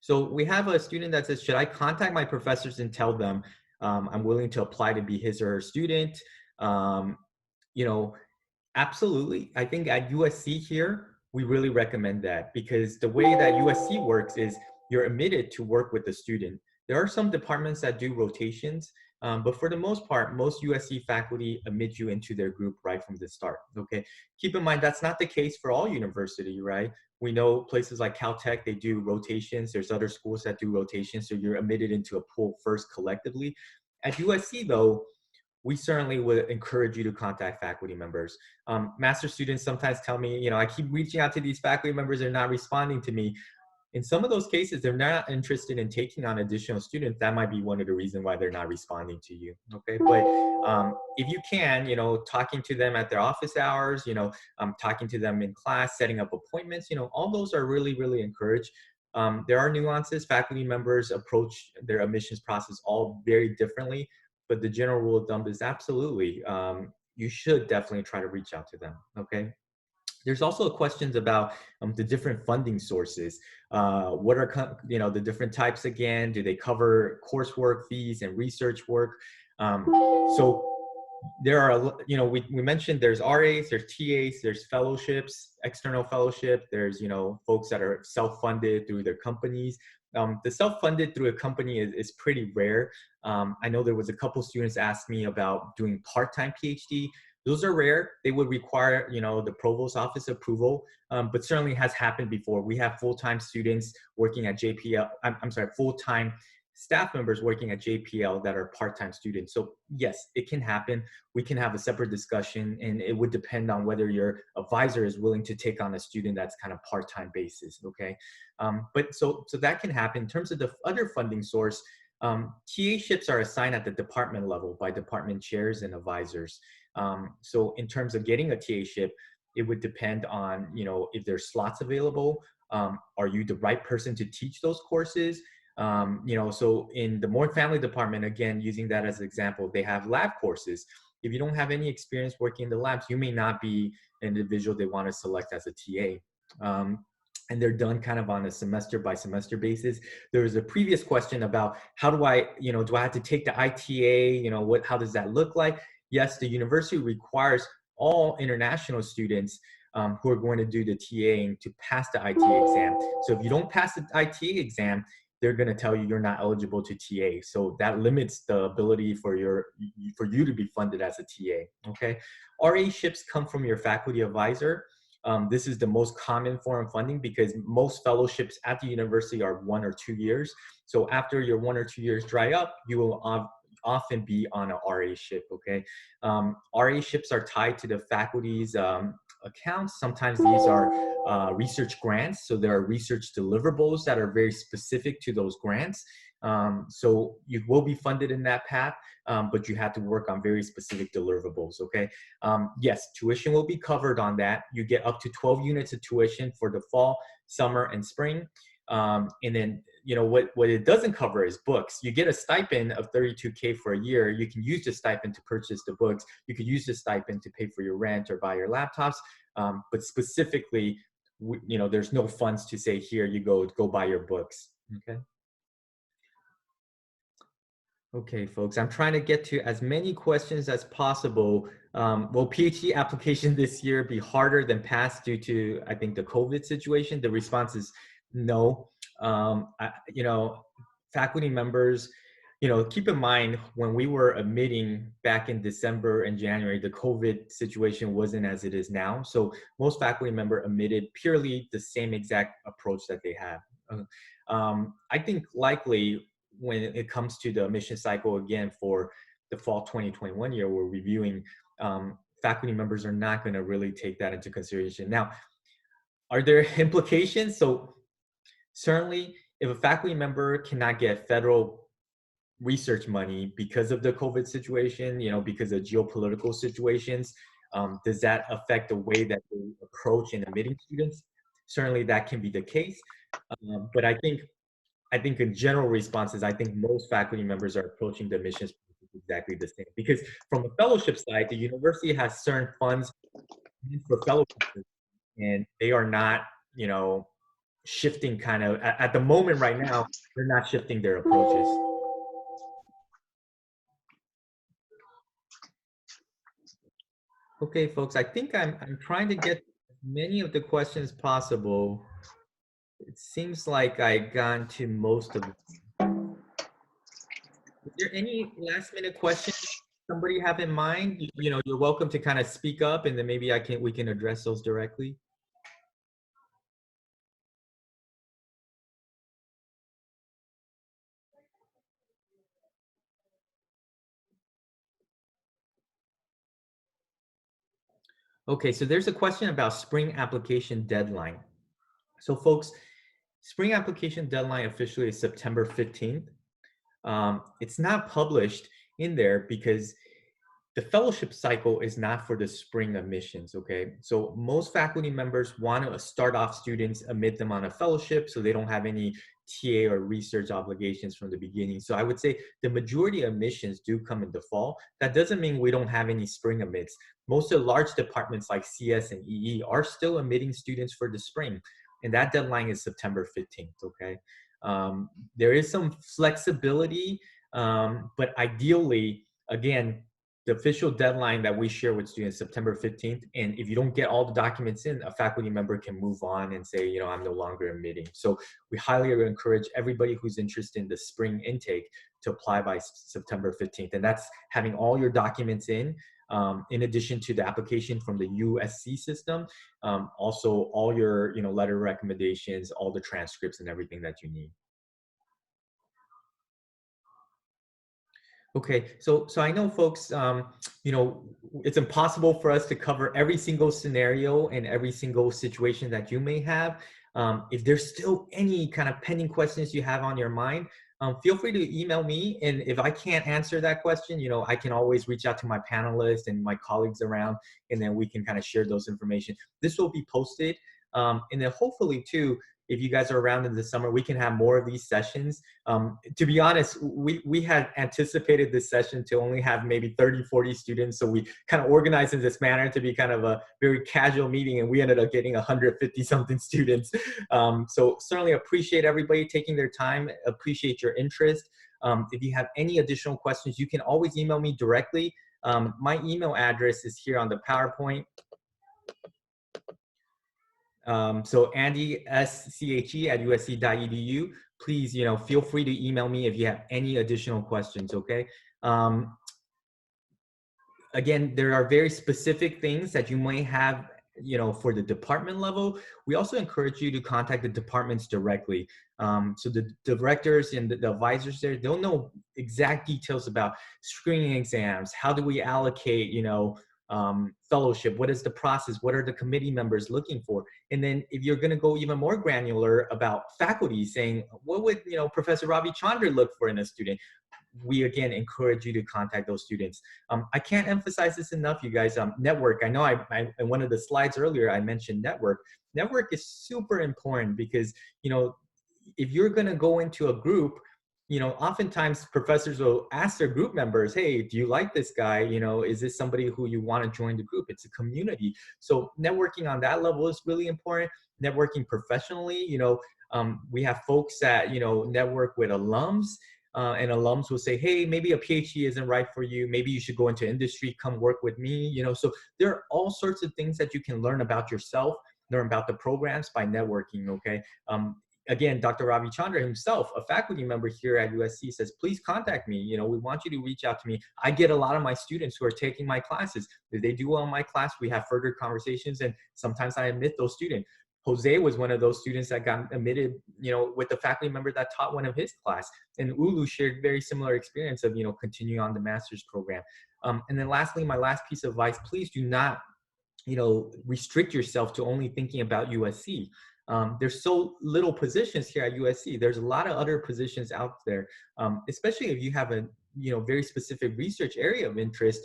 So we have a student that says, should I contact my professors and tell them I'm willing to apply to be his or her student? You know, absolutely. I think at USC here, we really recommend that, because the way that USC works is you're admitted to work with the student. There are some departments that do rotations, but for the most part, most USC faculty admit you into their group right from the start, okay? Keep in mind, that's not the case for all university, right? We know places like Caltech, they do rotations. There's other schools that do rotations, so you're admitted into a pool first collectively. At USC though, we certainly would encourage you to contact faculty members. Master students sometimes tell me, you know, I keep reaching out to these faculty members, they're not responding to me. In some of those cases, they're not interested in taking on additional students. That might be one of the reasons why they're not responding to you, okay? But if you can, you know, talking to them at their office hours, you know, talking to them in class, setting up appointments, you know, all those are really, really encouraged. There are nuances. Faculty members approach their admissions process all very differently, but the general rule of thumb is absolutely, you should definitely try to reach out to them, okay? There's also questions about the different funding sources. What are the different types again? Do they cover coursework fees and research work? So there are, we mentioned there's RAs, there's TAs, there's fellowships, external fellowship. There's, folks that are self-funded through their companies. The self-funded through a company is pretty rare. I know there was a couple students asked me about doing part-time PhD. Those are rare. They would require, the provost office approval, but certainly has happened before. We have full-time students working at JPL. I'm sorry, full-time staff members working at JPL that are part-time students. So yes, it can happen. We can have a separate discussion, and it would depend on whether your advisor is willing to take on a student that's kind of part-time basis. Okay, but so that can happen. In terms of the other funding source, TA-ships are assigned at the department level by department chairs and advisors. So in terms of getting a TA-ship, it would depend on, if there's slots available. Are you the right person to teach those courses? So in the Morgan Family Department, again, using that as an example, they have lab courses. If you don't have any experience working in the labs, you may not be an individual they want to select as a TA. And they're done kind of on a semester by semester basis. There was a previous question about how do I, do I have to take the ITA? How does that look like? Yes, the university requires all international students who are going to do the TAing to pass the ITA exam. So if you don't pass the ITA exam, they're going to tell you you're not eligible to TA. So that limits the ability for you to be funded as a TA. Okay, RA ships come from your faculty advisor. This is the most common form of funding because most fellowships at the university are 1 or 2 years. So after your 1 or 2 years dry up, you will often be on a RA ship. Okay, RA ships are tied to the faculty's accounts. Sometimes these are research grants. So there are research deliverables that are very specific to those grants. So you will be funded in that path, but you have to work on very specific deliverables, okay? Yes, tuition will be covered on that. You get up to 12 units of tuition for the fall, summer, and spring. And then, what it doesn't cover is books. You get a stipend of $32K for a year. You can use the stipend to purchase the books. You could use the stipend to pay for your rent or buy your laptops. But specifically, there's no funds to say, here, you go buy your books, okay? Okay, folks, I'm trying to get to as many questions as possible. Will PhD application this year be harder than past due to, I think, the COVID situation? The response is no. Faculty members, keep in mind when we were admitting back in December and January, the COVID situation wasn't as it is now. So most faculty members admitted purely the same exact approach that they have. I think likely when it comes to the admission cycle again for the fall 2021 year, we're reviewing, faculty members are not going to really take that into consideration. Now, are there implications? So certainly if a faculty member cannot get federal research money because of the COVID situation, because of geopolitical situations, does that affect the way that they approach in admitting students? Certainly that can be the case. But I think in general responses, I think most faculty members are approaching the admissions exactly the same. Because from a fellowship side, the university has certain funds for fellowships, and they are not, shifting kind of, at the moment right now, they're not shifting their approaches. Okay, folks, I think I'm trying to get as many of the questions possible. It seems like I got to most of them. Is there any last minute questions somebody have in mind? You're welcome to kind of speak up, and then maybe we can address those directly. Okay, so there's a question about spring application deadline. So folks, spring application deadline officially is September 15th. It's not published in there because the fellowship cycle is not for the spring admissions, okay? So most faculty members want to start off students, admit them on a fellowship so they don't have any TA or research obligations from the beginning. So I would say the majority of admissions do come in the fall. That doesn't mean we don't have any spring admits. Most of the large departments like CS and EE are still admitting students for the spring, and that deadline is September 15th, okay? There is some flexibility, but ideally, again, the official deadline that we share with students, September 15th. And if you don't get all the documents in, a faculty member can move on and say, you know, I'm no longer admitting. So we highly encourage everybody who's interested in the spring intake to apply by September 15th. And that's having all your documents in addition to the application from the USC system, also all your, you know, letter recommendations, all the transcripts and everything that you need. Okay, so I know folks, you know, it's impossible for us to cover every single scenario and every single situation that you may have. If there's still any kind of pending questions you have on your mind, feel free to email me. And if I can't answer that question, you know, I can always reach out to my panelists and my colleagues around, and then we can kind of share those information. This will be posted. And then hopefully too, if you guys are around in the summer, we can have more of these sessions. To be honest, we had anticipated this session to only have maybe 30, 40 students. So we kind of organized in this manner to be kind of a very casual meeting, and we ended up getting 150 something students. So certainly appreciate everybody taking their time, appreciate your interest. If you have any additional questions, you can always email me directly. My email address is here on the PowerPoint. So Andy, SCHE at usc.edu. Please, you know, feel free to email me if you have any additional questions, okay? Again, there are very specific things that you may have, you know, for the department level. We also encourage you to contact the departments directly. So the directors and the advisors there, they'll know exact details about screening exams. How do we allocate, you know, fellowship? What is the process? What are the committee members looking for? And then if you're going to go even more granular about faculty, saying, what would, you know, Professor Ravi Chandra look for in a student? We again encourage you to contact those students. I can't emphasize this enough, you guys. Network. I know in one of the slides earlier I mentioned network. Network is super important because, you know, if you're going to go into a group, you know, oftentimes professors will ask their group members, hey, do you like this guy? You know, is this somebody who you want to join the group? It's a community. So networking on that level is really important. Networking professionally, you know, we have folks that, you know, network with alums. And alums will say, hey, maybe a PhD isn't right for you. Maybe you should go into industry, come work with me. You know, so there are all sorts of things that you can learn about yourself, learn about the programs by networking, okay? Again, Dr. Ravi Chandra himself, a faculty member here at USC, says, please contact me. You know, we want you to reach out to me. I get a lot of my students who are taking my classes. If they do well in my class, we have further conversations, and sometimes I admit those students. Jose was one of those students that got admitted, you know, with the faculty member that taught one of his class. And Ulu shared very similar experience of, you know, continuing on the master's program. And then lastly, my last piece of advice, please do not, you know, restrict yourself to only thinking about USC. There's so little positions here at USC. There's a lot of other positions out there, especially if you have a, you know, very specific research area of interest.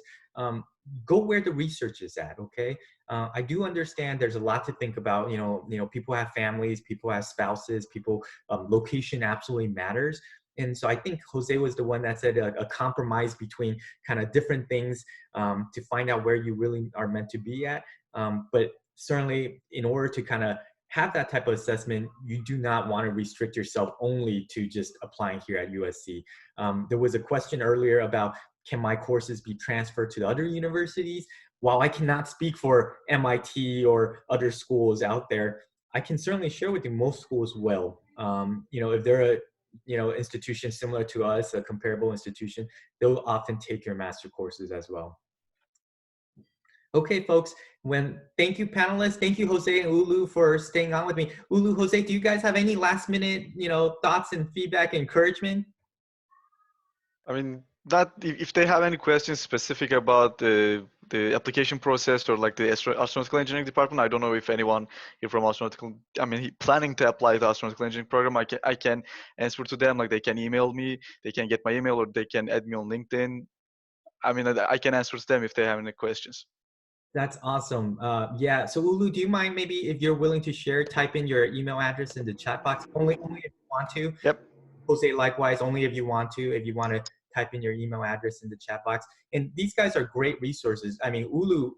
Go where the research is at, okay? I do understand there's a lot to think about. You know, people have families, people have spouses, people, location absolutely matters. And so I think Jose was the one that said a compromise between kind of different things to find out where you really are meant to be at. But certainly in order to kind of have that type of assessment, you do not want to restrict yourself only to just applying here at USC. There was a question earlier about, can my courses be transferred to other universities? While I cannot speak for MIT or other schools out there, I can certainly share with you most schools will. You know, if they're a, you know, institution similar to us, a comparable institution, they'll often take your master courses as well. Okay, folks, thank you, panelists. Thank you, Jose and Ulu, for staying on with me. Ulu, Jose, do you guys have any last minute, you know, thoughts and feedback, encouragement? I mean, that if they have any questions specific about the application process or like the astronautical engineering department, I don't know if anyone here from astronautical, I mean, planning to apply the astronautical engineering program, I can answer to them. Like, they can email me, they can get my email, or they can add me on LinkedIn. I mean, I can answer to them if they have any questions. That's awesome. Yeah. So Ulu, do you mind maybe if you're willing to share, type in your email address in the chat box? Only if you want to. Yep. Jose, likewise, only if you want to. If you want to type in your email address in the chat box. And these guys are great resources. I mean, Ulu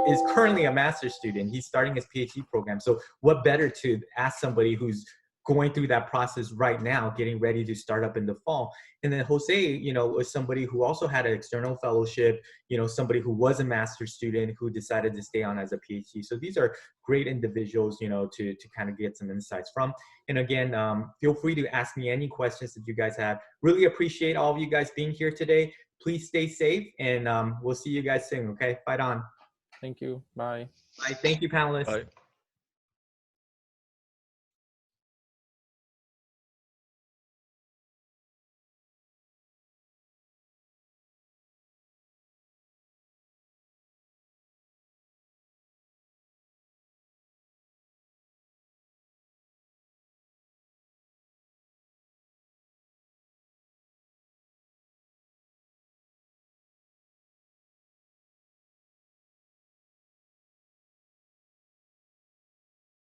is currently a master's student. He's starting his PhD program. So what better to ask somebody who's going through that process right now, getting ready to start up in the fall. And then Jose, you know, was somebody who also had an external fellowship, you know, somebody who was a master's student who decided to stay on as a PhD. So these are great individuals, you know, to kind of get some insights from. And again, feel free to ask me any questions that you guys have. Really appreciate all of you guys being here today. Please stay safe, and we'll see you guys soon, okay? Fight on. Thank you. Bye. Bye. Thank you, panelists. Bye.